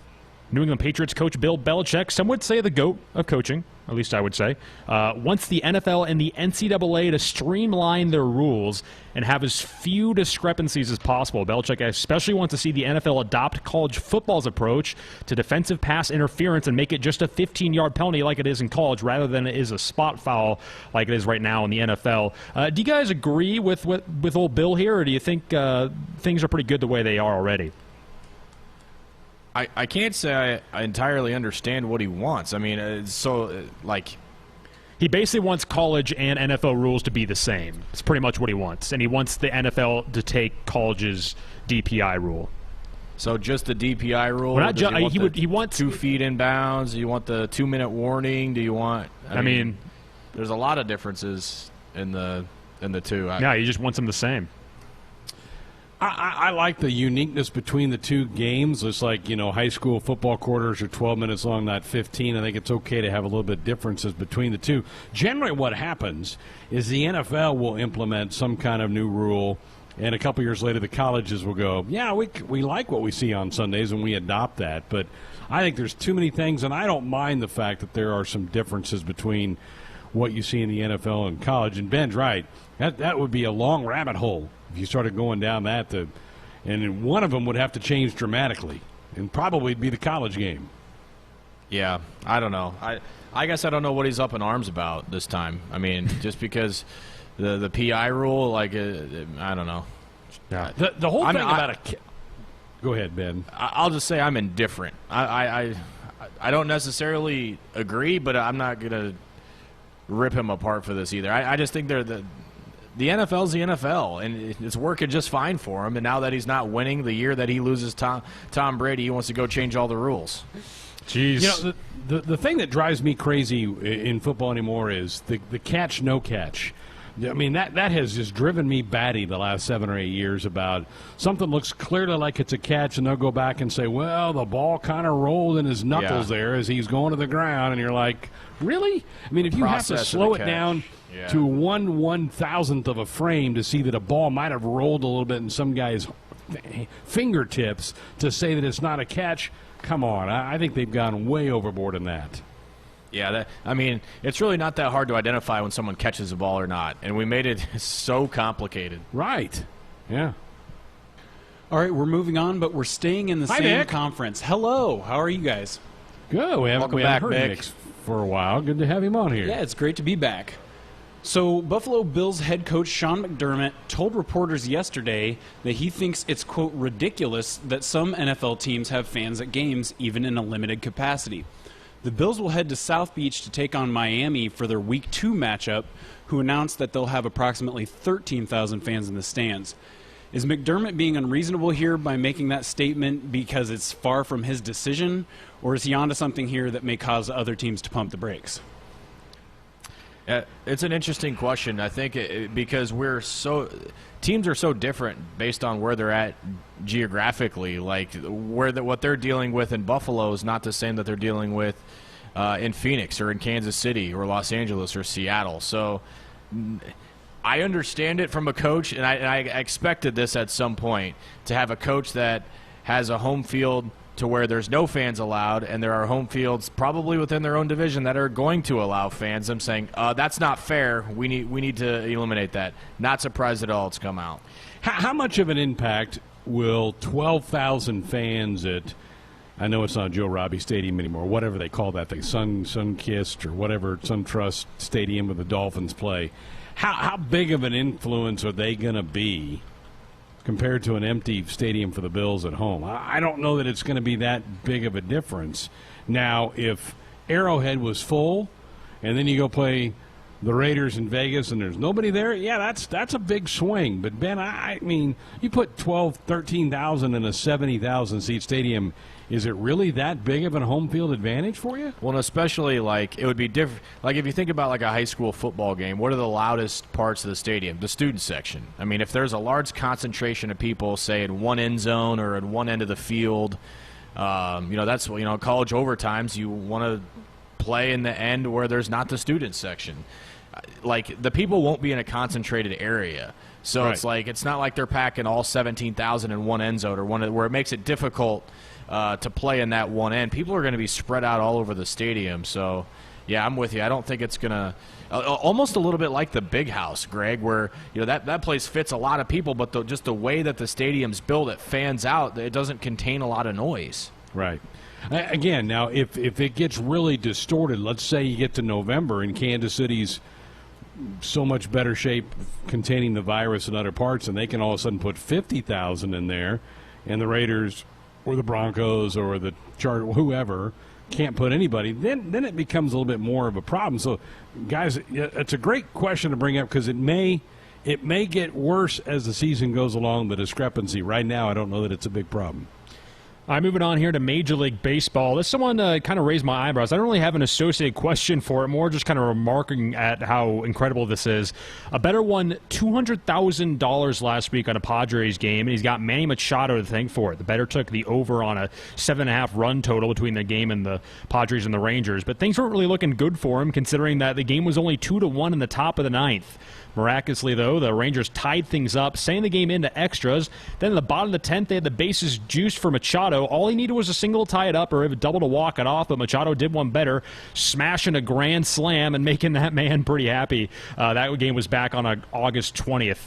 New England Patriots coach Bill Belichick, some would say the GOAT of coaching, at least I would say, wants the NFL and the NCAA to streamline their rules and have as few discrepancies as possible. Belichick especially wants to see the NFL adopt college football's approach to defensive pass interference and make it just a 15-yard penalty like it is in college rather than it is a spot foul like it is right now in the NFL. Do you guys agree with old Bill here, or do you think things are pretty good the way they are already? I can't say I entirely understand what he wants. I mean, he basically wants college and NFL rules to be the same. It's pretty much what he wants, and he wants the NFL to take college's DPI rule. So just the DPI rule? Well, he wants 2 feet in bounds. Do you want the 2-minute warning? Do you want? I mean, there's a lot of differences in the two. Yeah, he just wants them the same. I like the uniqueness between the two games. It's like, high school football quarters are 12 minutes long, not 15. I think it's okay to have a little bit of differences between the two. Generally what happens is the NFL will implement some kind of new rule, and a couple years later the colleges will go, yeah, we like what we see on Sundays, and we adopt that. But I think there's too many things, and I don't mind the fact that there are some differences between what you see in the NFL and college. And Ben's right. That would be a long rabbit hole if you started going down that. And one of them would have to change dramatically, and probably be the college game. Yeah, I don't know. I guess I don't know what he's up in arms about this time. I mean, just because the PI rule, I don't know. Yeah. The whole thing about Go ahead, Ben. I'll just say I'm indifferent. I don't necessarily agree, but I'm not going to rip him apart for this either. I just think the NFL's the NFL, and it's working just fine for him. And now that he's not winning, the year that he loses Tom Brady, he wants to go change all the rules. Jeez. The thing that drives me crazy in football anymore is the catch, no catch. I mean, that has just driven me batty the last 7 or 8 years about something looks clearly like it's a catch, and they'll go back and say, well, the ball kind of rolled in his knuckles there as he's going to the ground, and you're like, really? I mean, if you have to slow it down to 1/1000th of a frame to see that a ball might have rolled a little bit in some guy's fingertips to say that it's not a catch, come on. I think they've gone way overboard in that. Yeah, it's really not that hard to identify when someone catches a ball or not, and we made it so complicated. Right. Yeah. All right, we're moving on, but we're staying in the same Nick. conference. Hello, how are you guys? Good. We haven't heard Nick for a while. Good to have him on here. Yeah, it's great to be back. So, Buffalo Bills head coach Sean McDermott told reporters yesterday that he thinks it's, quote, ridiculous that some NFL teams have fans at games, even in a limited capacity. The Bills will head to South Beach to take on Miami for their Week 2 matchup, who announced that they'll have approximately 13,000 fans in the stands. Is McDermott being unreasonable here by making that statement because it's far from his decision, or is he onto something here that may cause other teams to pump the brakes? It's an interesting question. I think because teams are so different based on where they're at geographically. Like what they're dealing with in Buffalo is not the same that they're dealing with in Phoenix or in Kansas City or Los Angeles or Seattle. So I understand it from a coach, and I expected this at some point, to have a coach that has a home field to where there's no fans allowed, and there are home fields probably within their own division that are going to allow fans. I'm saying that's not fair. We need to eliminate that. Not surprised at all it's come out. How much of an impact will 12,000 fans at, I know it's not Joe Robbie Stadium anymore, whatever they call that thing, Sun-Kissed or whatever, SunTrust Stadium where the Dolphins play, how big of an influence are they going to be compared to an empty stadium for the Bills at home? I don't know that it's going to be that big of a difference. Now, if Arrowhead was full and then you go play the Raiders in Vegas and there's nobody there, yeah, that's a big swing. But, Ben, I mean, you put 13,000 in a 70,000-seat stadium, is it really that big of a home field advantage for you? Well, and especially, it would be different. Like, if you think about, a high school football game, what are the loudest parts of the stadium? The student section. I mean, if there's a large concentration of people, say, in one end zone or at one end of the field, that's, college overtimes, you want to play in the end where there's not the student section. The people won't be in a concentrated area. So right. It's not like they're packing all 17,000 in one end zone or one where it makes it difficult to play in that one end. People are going to be spread out all over the stadium. So, Yeah, I'm with you. I don't think it's going to almost a little bit like the Big House, Greg, where that place fits a lot of people, but just the way that the stadium's built, it fans out. It doesn't contain a lot of noise. Right. Again, now, if it gets really distorted, let's say you get to November and Kansas City's so much better shape containing the virus in other parts, and they can all of a sudden put 50,000 in there, and the Raiders or the Broncos or the whoever can't put anybody, then it becomes a little bit more of a problem. So, guys, it's a great question to bring up because it may get worse as the season goes along, the discrepancy. Right now, I don't know that it's a big problem. All right, moving on here to Major League Baseball. This someone kind of raised my eyebrows. I don't really have an associated question for it, more just kind of remarking at how incredible this is. A better won $200,000 last week on a Padres game, and he's got Manny Machado to thank for it. The better took the over on a 7.5 run total between the game and the Padres and the Rangers, but things weren't really looking good for him considering that the game was only 2-1 in the top of the ninth. Miraculously, though, the Rangers tied things up, sending the game into extras. Then in the bottom of the 10th, they had the bases juiced for Machado. All he needed was a single to tie it up or a double to walk it off, but Machado did one better, smashing a grand slam and making that man pretty happy. That game was back on August 20th.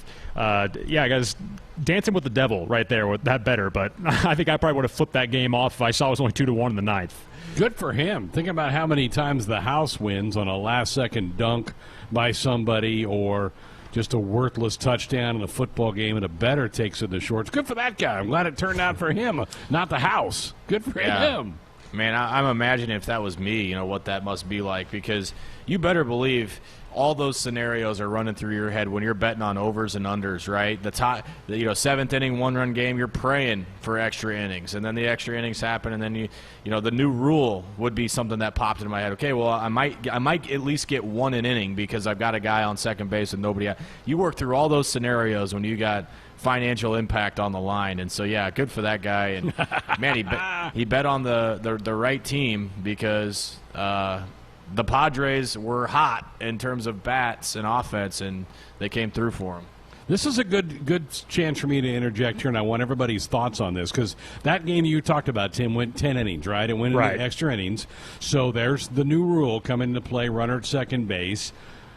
Yeah, guys, dancing with the devil right there with that better, but I think I probably would have flipped that game off if I saw it was only 2-1 in the ninth. Good for him. Think about how many times the house wins on a last-second dunk by somebody or just a worthless touchdown in a football game and a better takes it in the shorts. Good for that guy. I'm glad it turned out for him, not the house. Good for him. Man, I'm imagining if that was me, what that must be like, because you better believe all those scenarios are running through your head when you're betting on overs and unders, right? The seventh inning, one-run game, you're praying for extra innings, and then the extra innings happen, and then the new rule would be something that popped into my head. Okay, well, I might at least get one an inning because I've got a guy on second base and nobody else. You work through all those scenarios when you got financial impact on the line, and so yeah, good for that guy. And man, he bet on the right team because the Padres were hot in terms of bats and offense, and they came through for him. This is a good chance for me to interject here, and I want everybody's thoughts on this because that game you talked about, Tim, went 10 innings, right? It went into extra innings. So there's the new rule coming into play, runner at second base.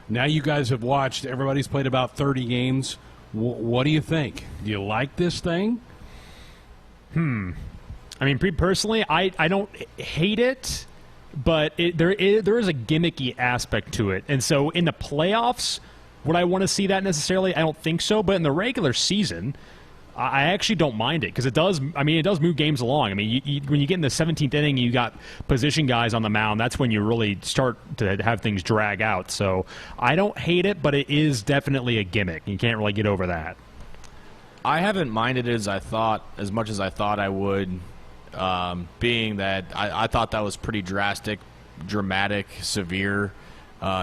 Now you guys have watched, everybody's played about 30 games. What do you think? Do you like this thing? I mean, personally, I don't hate it, but there is a gimmicky aspect to it. And so in the playoffs, would I want to see that necessarily? I don't think so. But in the regular season, I actually don't mind it because it does move games along. I mean, when you get in the 17th inning, you got position guys on the mound. That's when you really start to have things drag out. So I don't hate it, but it is definitely a gimmick. You can't really get over that. I haven't minded it as much as I thought I would. Being that I thought that was pretty drastic, dramatic, severe.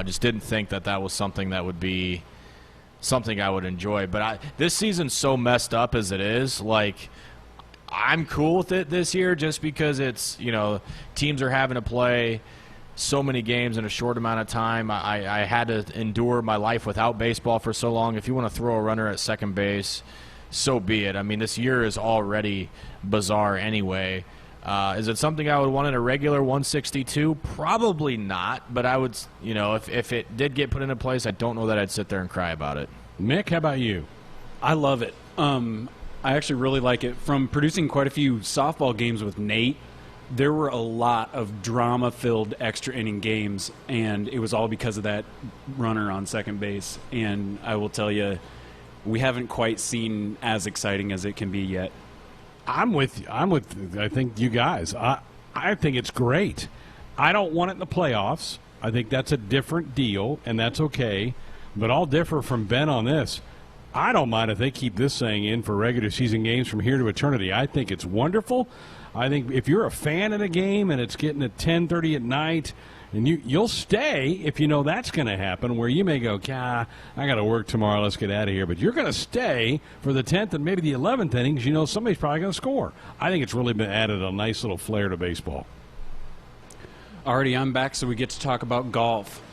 Just didn't think that was something that would be something I would enjoy. But this season's so messed up as it is. Like, I'm cool with it this year just because it's, teams are having to play so many games in a short amount of time. I had to endure my life without baseball for so long. If you want to throw a runner at second base, so be it. I mean, this year is already bizarre anyway. Is it something I would want in a regular 162? Probably not, but I would, if it did get put into place, I don't know that I'd sit there and cry about it. Mick, how about you? I love it. I actually really like it. From producing quite a few softball games with Nate, there were a lot of drama-filled extra inning games, and it was all because of that runner on second base. And I will tell you, we haven't quite seen as exciting as it can be yet. I'm with I think you guys. I think it's great. I don't want it in the playoffs. I think that's a different deal, and that's okay. But I'll differ from Ben on this. I don't mind if they keep this thing in for regular season games from here to eternity. I think it's wonderful. I think if you're a fan of the game and it's getting at 10:30 at night, and you'll stay if you know that's going to happen, where you may go, I got to work tomorrow, let's get out of here. But you're going to stay for the 10th and maybe the 11th innings. Somebody's probably going to score. I think it's really been added a nice little flair to baseball. Alrighty, I'm back, so we get to talk about golf.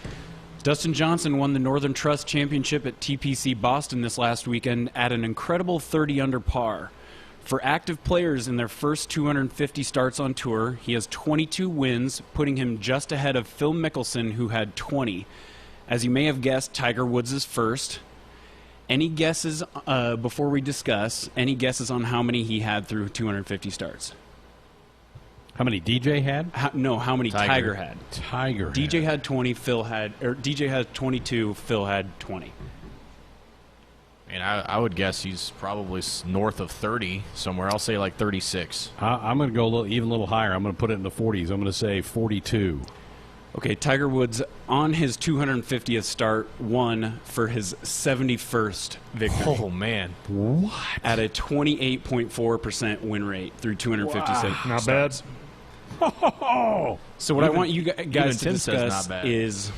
Dustin Johnson won the Northern Trust Championship at TPC Boston this last weekend at an incredible 30 under par. For active players in their first 250 starts on tour, he has 22 wins, putting him just ahead of Phil Mickelson, who had 20. As you may have guessed, Tiger Woods is first. Any guesses, before we discuss, any guesses on how many he had through 250 starts? How many DJ had? How many Tiger had? Tiger DJ had 20, DJ had 22, Phil had 20. And I would guess he's probably north of 30 somewhere. I'll say like 36. I'm going to go even a little higher. I'm going to put it in the 40s. I'm going to say 42. Okay, Tiger Woods on his 250th start won for his 71st victory. Oh, man. What? At a 28.4% win rate through 257 Not starts. bad. So what I want you guys to Tim says discuss not bad. is,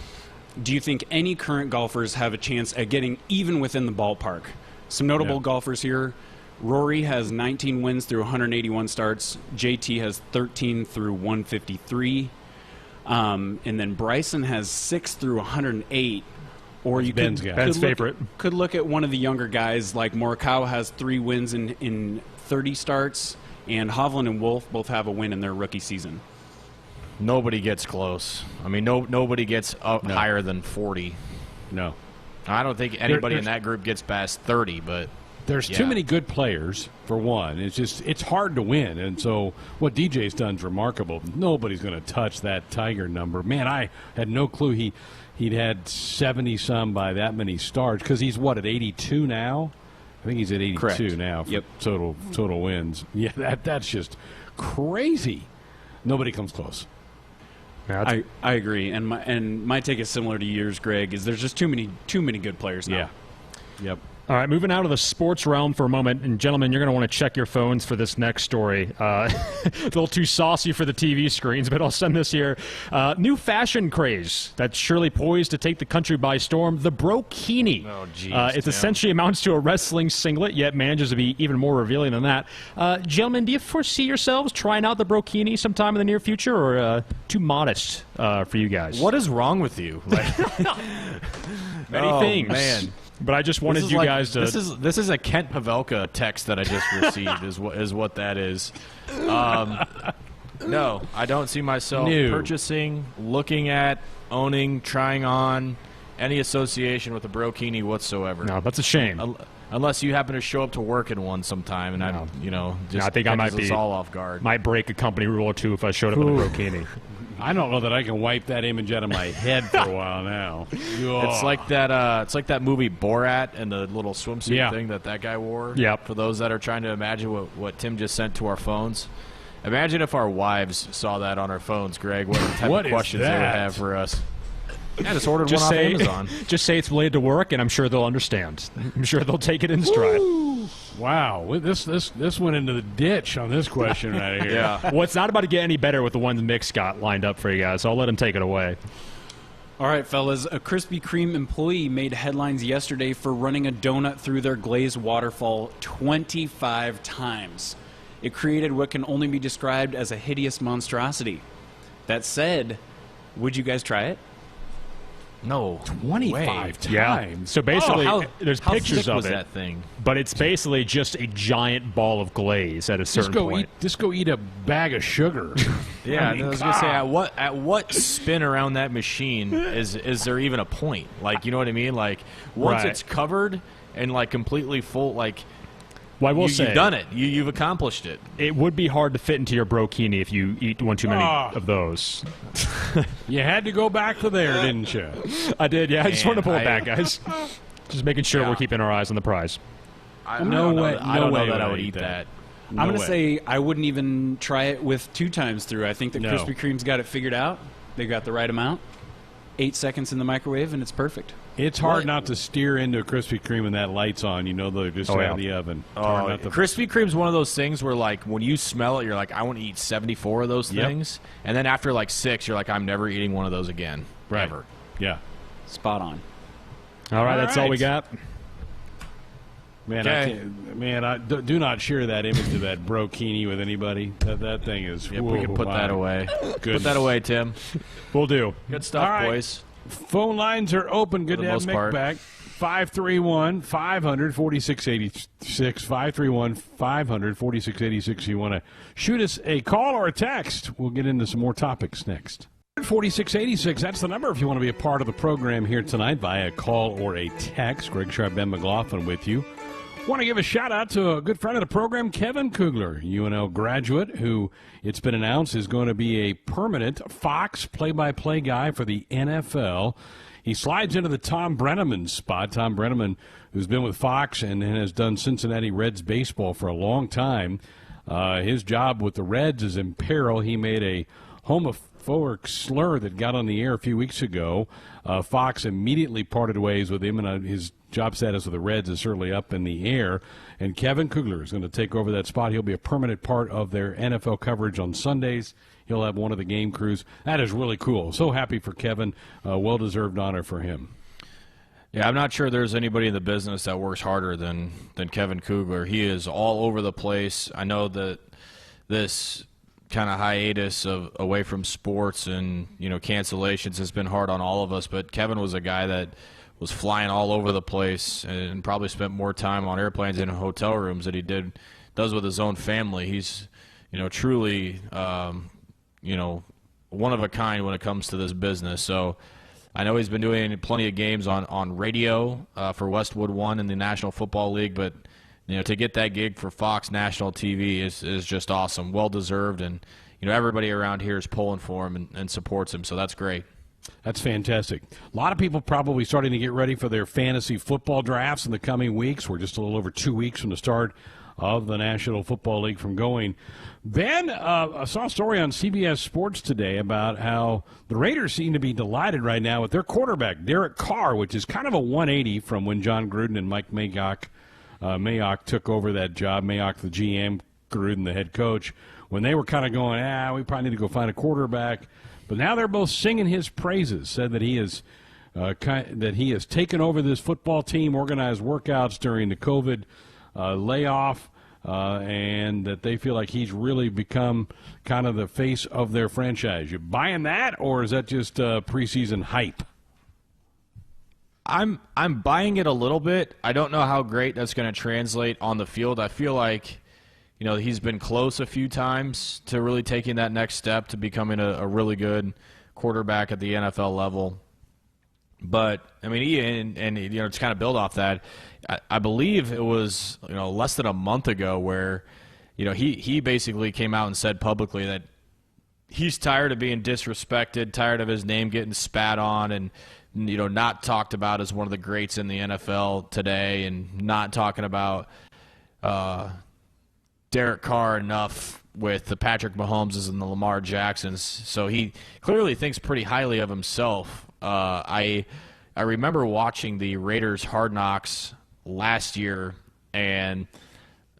do you think any current golfers have a chance at getting even within the ballpark? Some notable golfers here. Rory has 19 wins through 181 starts. JT has 13 through 153. And then Bryson has 6 through 108. Or you Ben's favorite. Could look at one of the younger guys, like Morikawa has 3 wins in 30 starts, and Hovland and Wolf both have a win in their rookie season. Nobody gets close. I mean, nobody gets higher than 40. No. I don't think anybody in that group gets past 30, but there's too many good players, for one. It's hard to win, and so what DJ's done is remarkable. Nobody's going to touch that Tiger number. Man, I had no clue he'd had 70-some by that many starts, because he's, at 82 now? I think he's at 82 Correct. now for total wins. Yeah, that's just crazy. Nobody comes close. I agree, and my take is similar to yours, Greg. Is there's just too many good players now. Yeah. Yep. All right, moving out of the sports realm for a moment, and gentlemen, you're going to want to check your phones for this next story. A little too saucy for the TV screens, but I'll send this here. New fashion craze that's surely poised to take the country by storm, the brokini. Oh, geez. It essentially amounts to a wrestling singlet, yet manages to be even more revealing than that. Gentlemen, do you foresee yourselves trying out the brokini sometime in the near future, or too modest for you guys? what is wrong with you? Many things. Man. But I just wanted you guys to... This is a Kent Pavelka text that I just received is what that is. No, I don't see myself purchasing, looking at, owning, trying on any association with a brokini whatsoever. No, that's a shame. Unless you happen to show up to work in one sometime, and I think I might be all off guard. Might break a company rule or two if I showed up in a brokini. I don't know that I can wipe that image out of my head for a while now. It's like that movie Borat and the little swimsuit thing that guy wore. Yep. For those that are trying to imagine what Tim just sent to our phones, imagine if our wives saw that on our phones, Greg. What type of questions they would have for us? I just ordered one off Amazon. Just say it's related to work, and I'm sure they'll understand. I'm sure they'll take it in stride. Wow, this went into the ditch on this question right here. Yeah. Well, it's not about to get any better with the one Mick's got lined up for you guys, so I'll let him take it away. All right, fellas. A Krispy Kreme employee made headlines yesterday for running a donut through their glazed waterfall 25 times. It created what can only be described as a hideous monstrosity. That said, would you guys try it? No, 25 times. Yeah. So basically, there's how pictures thick of was it, that thing? but it's basically just a giant ball of glaze at a certain point. Just go eat a bag of sugar. Yeah, I mean, I was gonna say at what spin around that machine is there even a point? Like, you know what I mean? Like, once it's covered and like completely full, like. Well, I will say, you've done it. You've accomplished it. It would be hard to fit into your brokini if you eat one too many of those. You had to go back to there, didn't you? I did, yeah. I just wanted to pull it back, guys. Just making sure we're keeping our eyes on the prize. I don't know that I would eat that. I'm going to say I wouldn't even try it with 2 times through. I think that Krispy Kreme's got it figured out. They got the right amount. 8 seconds in the microwave, and it's perfect. It's hard not to steer into a Krispy Kreme when that light's on. You know they're just out of the oven. Krispy Kreme's one of those things where, like, when you smell it, you're like, I want to eat 74 of those things. And then after, like, 6, you're like, I'm never eating one of those again. Right. Ever. Yeah. Spot on. All right, that's all we got. Man, I do not share that image of that brokini with anybody. That thing is. Yep, we can put that away. Good. Put that away, Tim. We'll do. Good stuff, boys. Phone lines are open. Good to have Mick back. 531-500-4686. 531-500-4686. You want to shoot us a call or a text. We'll get into some more topics next. 4686, that's the number if you want to be a part of the program here tonight via call or a text. Greg Sharp, Ben McLaughlin with you. Want to give a shout-out to a good friend of the program, Kevin Kugler, UNL graduate, who it's been announced is going to be a permanent Fox play-by-play guy for the NFL. He slides into the Tom Brenneman spot. Tom Brenneman, who's been with Fox and has done Cincinnati Reds baseball for a long time. His job with the Reds is in peril. He made a homophobic slur that got on the air a few weeks ago. Fox immediately parted ways with him, and his job status with the Reds is certainly up in the air. And Kevin Kugler is going to take over that spot. He'll be a permanent part of their NFL coverage on Sundays. He'll have one of the game crews. That is really cool. So happy for Kevin. Well-deserved honor for him. Yeah, I'm not sure there's anybody in the business that works harder than Kevin Kugler. He is all over the place. I know that this kind of hiatus away from sports and cancellations has been hard on all of us, but Kevin was a guy that was flying all over the place and probably spent more time on airplanes and in hotel rooms than he does with his own family. He's truly one of a kind when it comes to this business. So I know he's been doing plenty of games on radio for Westwood One in the National Football League, but to get that gig for Fox National TV is just awesome, well deserved, and everybody around here is pulling for him and supports him. So that's great. That's fantastic. A lot of people probably starting to get ready for their fantasy football drafts in the coming weeks. We're just a little over 2 weeks from the start of the National Football League from going. Ben, I saw a story on CBS Sports today about how the Raiders seem to be delighted right now with their quarterback, Derek Carr, which is kind of a 180 from when John Gruden and Mike Mayock took over that job. Mayock, the GM, Gruden, the head coach, when they were kind of going, we probably need to go find a quarterback. But now they're both singing his praises, said that he has taken over this football team, organized workouts during the COVID layoff, and that they feel like he's really become kind of the face of their franchise. You buying that, or is that just preseason hype? I'm buying it a little bit. I don't know how great that's going to translate on the field. I feel like he's been close a few times to really taking that next step to becoming a really good quarterback at the NFL level. But I mean, to kind of build off that, I believe it was less than a month ago where he basically came out and said publicly that he's tired of being disrespected, tired of his name getting spat on, and not talked about as one of the greats in the NFL today, and not talking about Derek Carr enough with the Patrick Mahomeses and the Lamar Jacksons. So he clearly thinks pretty highly of himself. I remember watching the Raiders Hard Knocks last year, and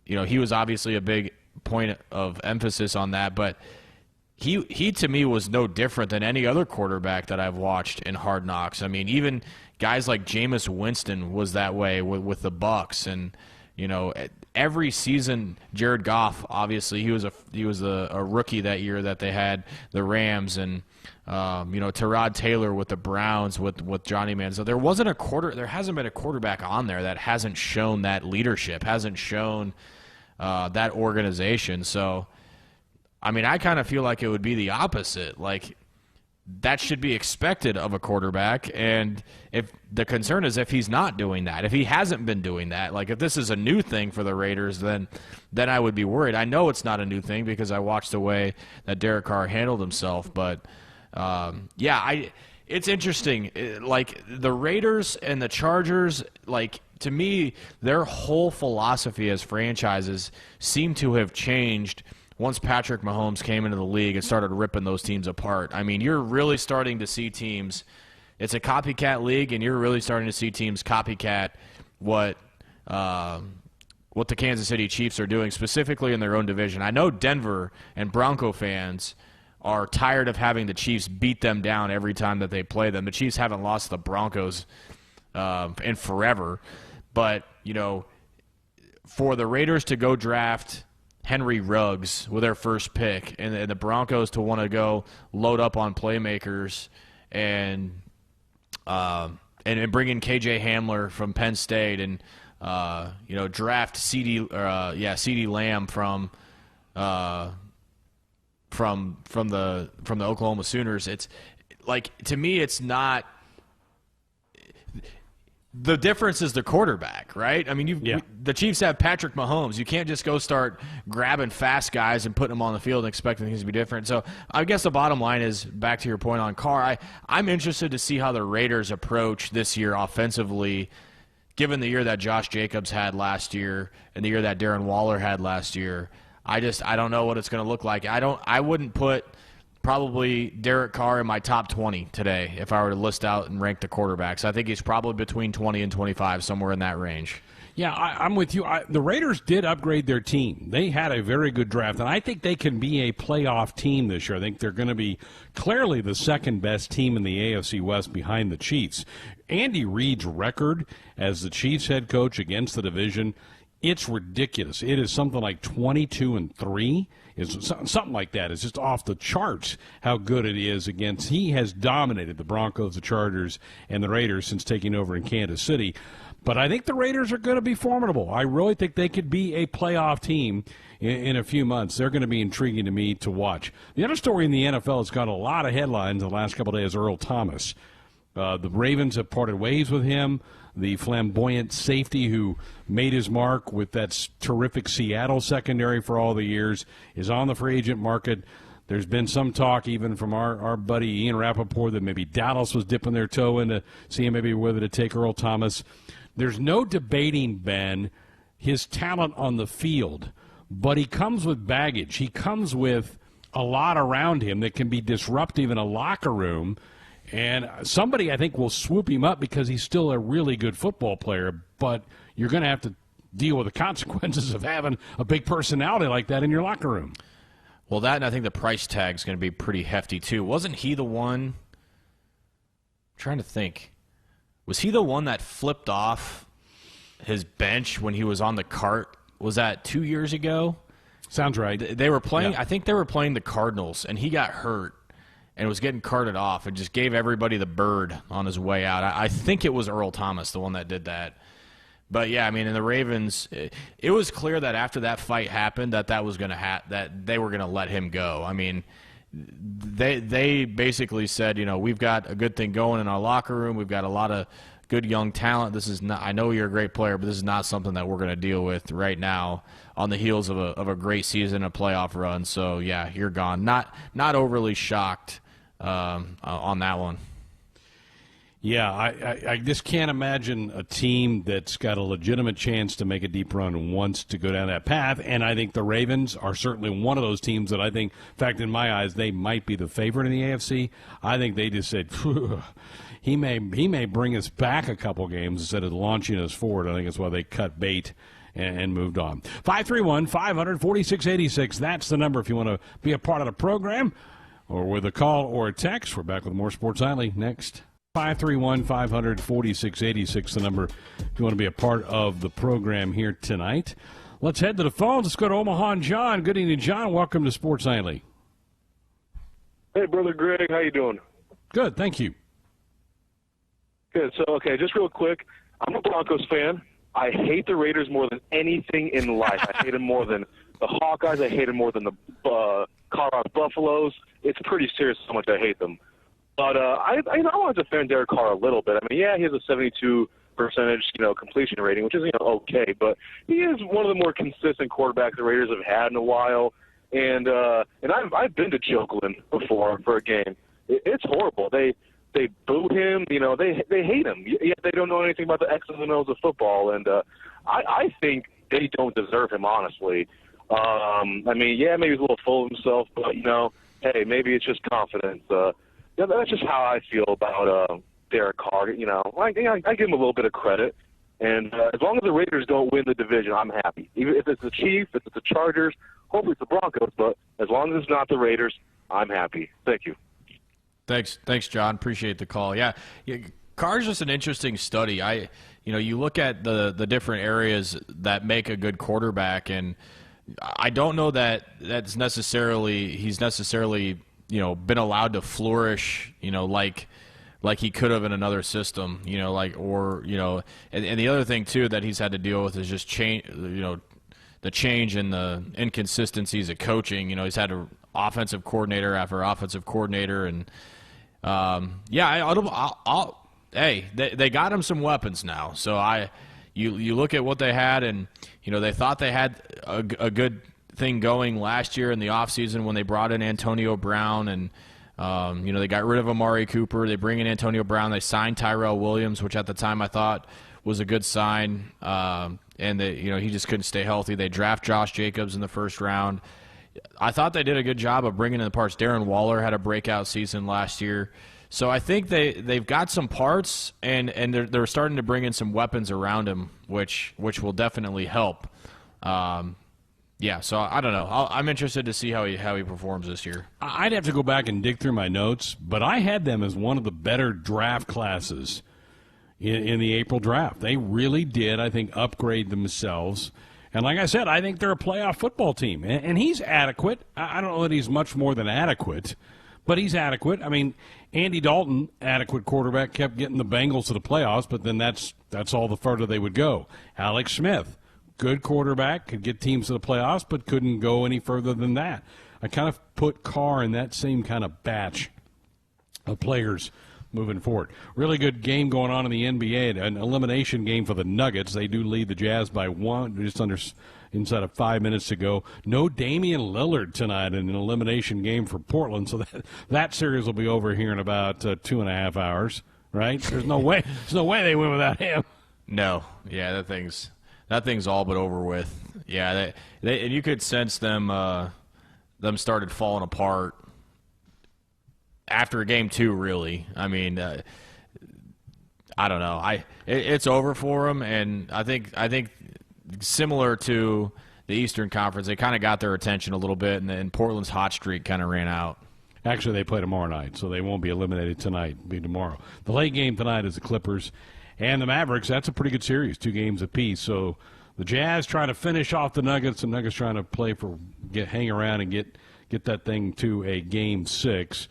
he was obviously a big point of emphasis on that, but he to me was no different than any other quarterback that I've watched in Hard Knocks. I mean, even guys like Jameis Winston was that way with the Bucs, and every season, Jared Goff, obviously, he was a rookie that year that they had the Rams, and Tyrod Taylor with the Browns with Johnny Manziel. There hasn't been a quarterback on there that hasn't shown that leadership, hasn't shown that organization. So, I mean, I kind of feel like it would be the opposite. Like, that should be expected of a quarterback, and if the concern is if he's not doing that, if he hasn't been doing that, like if this is a new thing for the Raiders, then I would be worried. I know it's not a new thing because I watched the way that Derek Carr handled himself, but it's interesting. Like the Raiders and the Chargers, like to me, their whole philosophy as franchises seem to have changed once Patrick Mahomes came into the league and started ripping those teams apart. I mean, you're really starting to see teams – it's a copycat league, and you're really starting to see teams copycat what the Kansas City Chiefs are doing, specifically in their own division. I know Denver and Bronco fans are tired of having the Chiefs beat them down every time that they play them. The Chiefs haven't lost the Broncos in forever. But, for the Raiders to go draft – Henry Ruggs with their first pick, and the Broncos to want to go load up on playmakers and and bring in KJ Hamler from Penn State, and draft CD Lamb from the Oklahoma Sooners. It's like, to me, it's not. The difference is the quarterback, right? I mean, the Chiefs have Patrick Mahomes. You can't just go start grabbing fast guys and putting them on the field and expecting things to be different. So I guess the bottom line is, back to your point on Carr, I'm interested to see how the Raiders approach this year offensively, given the year that Josh Jacobs had last year and the year that Darren Waller had last year. I don't know what it's going to look like. I wouldn't put probably Derek Carr in my top 20 today if I were to list out and rank the quarterbacks. I think he's probably between 20 and 25, somewhere in that range. Yeah, I'm with you. The Raiders did upgrade their team. They had a very good draft, and I think they can be a playoff team this year. I think they're going to be clearly the second-best team in the AFC West behind the Chiefs. Andy Reid's record as the Chiefs head coach against the division, it's ridiculous. It is something like 22-3. Is something like that. It's just off the charts how good it is against. He has dominated the Broncos, the Chargers, and the Raiders since taking over in Kansas City. But I think the Raiders are going to be formidable. I really think they could be a playoff team in a few months. They're going to be intriguing to me to watch. The other story in the NFL has got a lot of headlines in the last couple of days, Earl Thomas. The Ravens have parted ways with him. The flamboyant safety who made his mark with that terrific Seattle secondary for all the years is on the free agent market. There's been some talk even from our buddy Ian Rappaport that maybe Dallas was dipping their toe into seeing maybe whether to take Earl Thomas. There's no debating, Ben, his talent on the field, but he comes with baggage. He comes with a lot around him that can be disruptive in a locker room. And somebody, I think, will swoop him up because he's still a really good football player, but you're going to have to deal with the consequences of having a big personality like that in your locker room. Well, that, and I think the price tag is going to be pretty hefty, too. Wasn't he the one? I'm trying to think. Was he the one that flipped off his bench when he was on the cart? Was that 2 years ago? Sounds right. They were playing. Yeah. I think they were playing the Cardinals, and he got hurt and was getting carted off and just gave everybody the bird on his way out. I think it was Earl Thomas, the one that did that. But, yeah, I mean, in the Ravens, it was clear that after that fight happened that was going to that they were going to let him go. I mean, they basically said, we've got a good thing going in our locker room. We've got a lot of good young talent. This is not. I know you're a great player, but this is not something that we're going to deal with right now on the heels of a great season, a playoff run. So, yeah, you're gone. Not overly shocked on that one. Yeah, I just can't imagine a team that's got a legitimate chance to make a deep run and wants to go down that path. And I think the Ravens are certainly one of those teams that I think, in fact, in my eyes, they might be the favorite in the AFC. I think they just said, he may bring us back a couple games instead of launching us forward. I think that's why they cut bait and moved on. 531-500-4686. That's the number if you want to be a part of the program or with a call or a text. We're back with more Sports Nightly next. 531-500-4686, the number if you want to be a part of the program here tonight. Let's head to the phones. Let's go to Omaha and John. Good evening, John. Welcome to Sports Nightly. Hey, Brother Greg. How you doing? Good, thank you. Good. So, okay, just real quick, I'm a Broncos fan. I hate the Raiders more than anything in life. I hate them more than the Hawkeyes. I hate them more than the Colorado Buffaloes. It's pretty serious how much I hate them. But I want to defend Derek Carr a little bit. I mean, yeah, he has a 72% completion rating, which is okay, but he is one of the more consistent quarterbacks the Raiders have had in a while. And I've been to Jokeland before for a game. It's horrible. They boo him. They hate him. Yet they don't know anything about the X's and O's of football. And I think they don't deserve him, honestly. I mean, yeah, maybe he's a little full of himself, but hey, maybe it's just confidence. That's just how I feel about Derek Carr. I give him a little bit of credit. And as long as the Raiders don't win the division, I'm happy. Even if it's the Chiefs, if it's the Chargers, hopefully it's the Broncos. But as long as it's not the Raiders, I'm happy. Thank you. Thanks, John. Appreciate the call. Yeah, Carr's just an interesting study. You look at the different areas that make a good quarterback, and I don't know that he's necessarily been allowed to flourish, like like he could have in another system, you know, like, or, you know, and the other thing too that he's had to deal with is just change, you know, the change in the inconsistencies of coaching. You know, he's had an offensive coordinator after offensive coordinator, and hey, they got him some weapons now. So you look at what they had, and you know, they thought they had a good thing going last year in the offseason when they brought in Antonio Brown, and you know, they got rid of Amari Cooper. They bring in Antonio Brown. They signed Tyrell Williams, which at the time I thought was a good sign. And they, you know, he just couldn't stay healthy. They draft Josh Jacobs in the first round. I thought they did a good job of bringing in the parts. Darren Waller had a breakout season last year. So I think they've got some parts, and they're starting to bring in some weapons around him, which will definitely help. Yeah, so I don't know. I'm interested to see how he performs this year. I'd have to go back and dig through my notes, but I had them as one of the better draft classes in the April draft. They really did, I think, upgrade themselves. And like I said, I think they're a playoff football team. And he's adequate. I don't know that he's much more than adequate, but he's adequate. I mean, Andy Dalton, adequate quarterback, kept getting the Bengals to the playoffs, but then that's all the further they would go. Alex Smith, good quarterback, could get teams to the playoffs, but couldn't go any further than that. I kind of put Carr in that same kind of batch of players moving forward. Really good game going on in the NBA, an elimination game for the Nuggets. They do lead the Jazz by one, just inside of 5 minutes to go. No Damian Lillard tonight in an elimination game for Portland, so that series will be over here in about 2.5 hours, right? There's no way they win without him. No. Yeah, that thing's all but over with. Yeah, and you could sense them started falling apart after game 2, really. I mean, I don't know. It's over for them, and I think similar to the Eastern Conference, they kind of got their attention a little bit, and then Portland's hot streak kind of ran out. Actually, they play tomorrow night, so they won't be eliminated tonight. It'll be tomorrow. The late game tonight is the Clippers and the Mavericks. That's a pretty good series, 2 games apiece. So the Jazz trying to finish off the Nuggets, and Nuggets trying to hang around and get that thing to a game 6.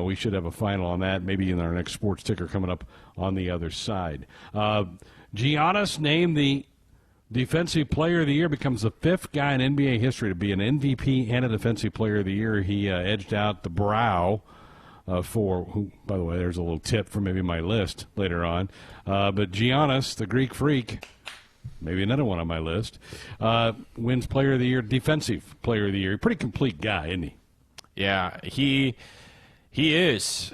We should have a final on that, maybe in our next sports ticker coming up on the other side. Giannis named the Defensive Player of the Year, becomes the 5th guy in NBA history to be an MVP and a Defensive Player of the Year. He edged out the Brow who, by the way, there's a little tip for maybe my list later on. But Giannis, the Greek Freak, maybe another one on my list, wins Player of the Year, Defensive Player of the Year. Pretty complete guy, isn't he? Yeah, he is.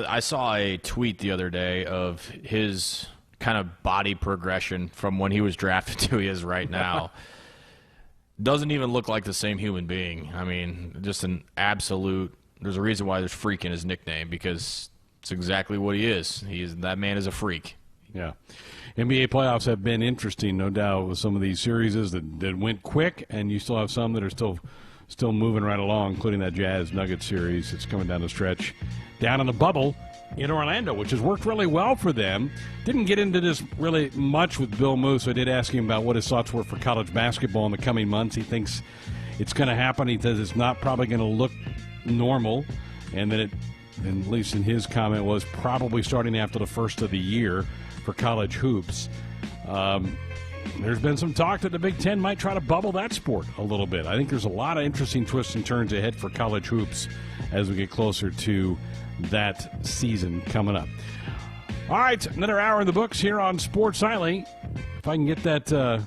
I saw a tweet the other day of his kind of body progression from when he was drafted to he is right now. Doesn't even look like the same human being. I mean, just an absolute – there's a reason why there's Freak in his nickname, because it's exactly what he is. That man is a freak. Yeah. NBA playoffs have been interesting, no doubt, with some of these series that went quick, and you still have some that are still moving right along, including that Jazz-Nuggets series. It's coming down the stretch down in the bubble in Orlando, which has worked really well for them. Didn't get into this really much with Bill Moose. I did ask him about what his thoughts were for college basketball in the coming months. He thinks it's going to happen. He says it's not probably going to look normal, and that and at least in his comment, was probably starting after the first of the year for college hoops. There's been some talk that the Big Ten might try to bubble that sport a little bit. I think there's a lot of interesting twists and turns ahead for college hoops as we get closer to that season coming up. All right, another hour in the books here on Sports Nightly. If I can get that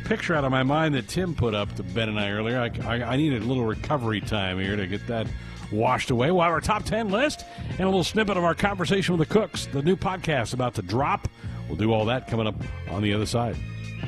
picture out of my mind that Tim put up to Ben and I earlier, I needed a little recovery time here to get that washed away. We'll have our top 10 list and a little snippet of our conversation with the Cooks, the new podcast about to drop. We'll do all that coming up on the other side.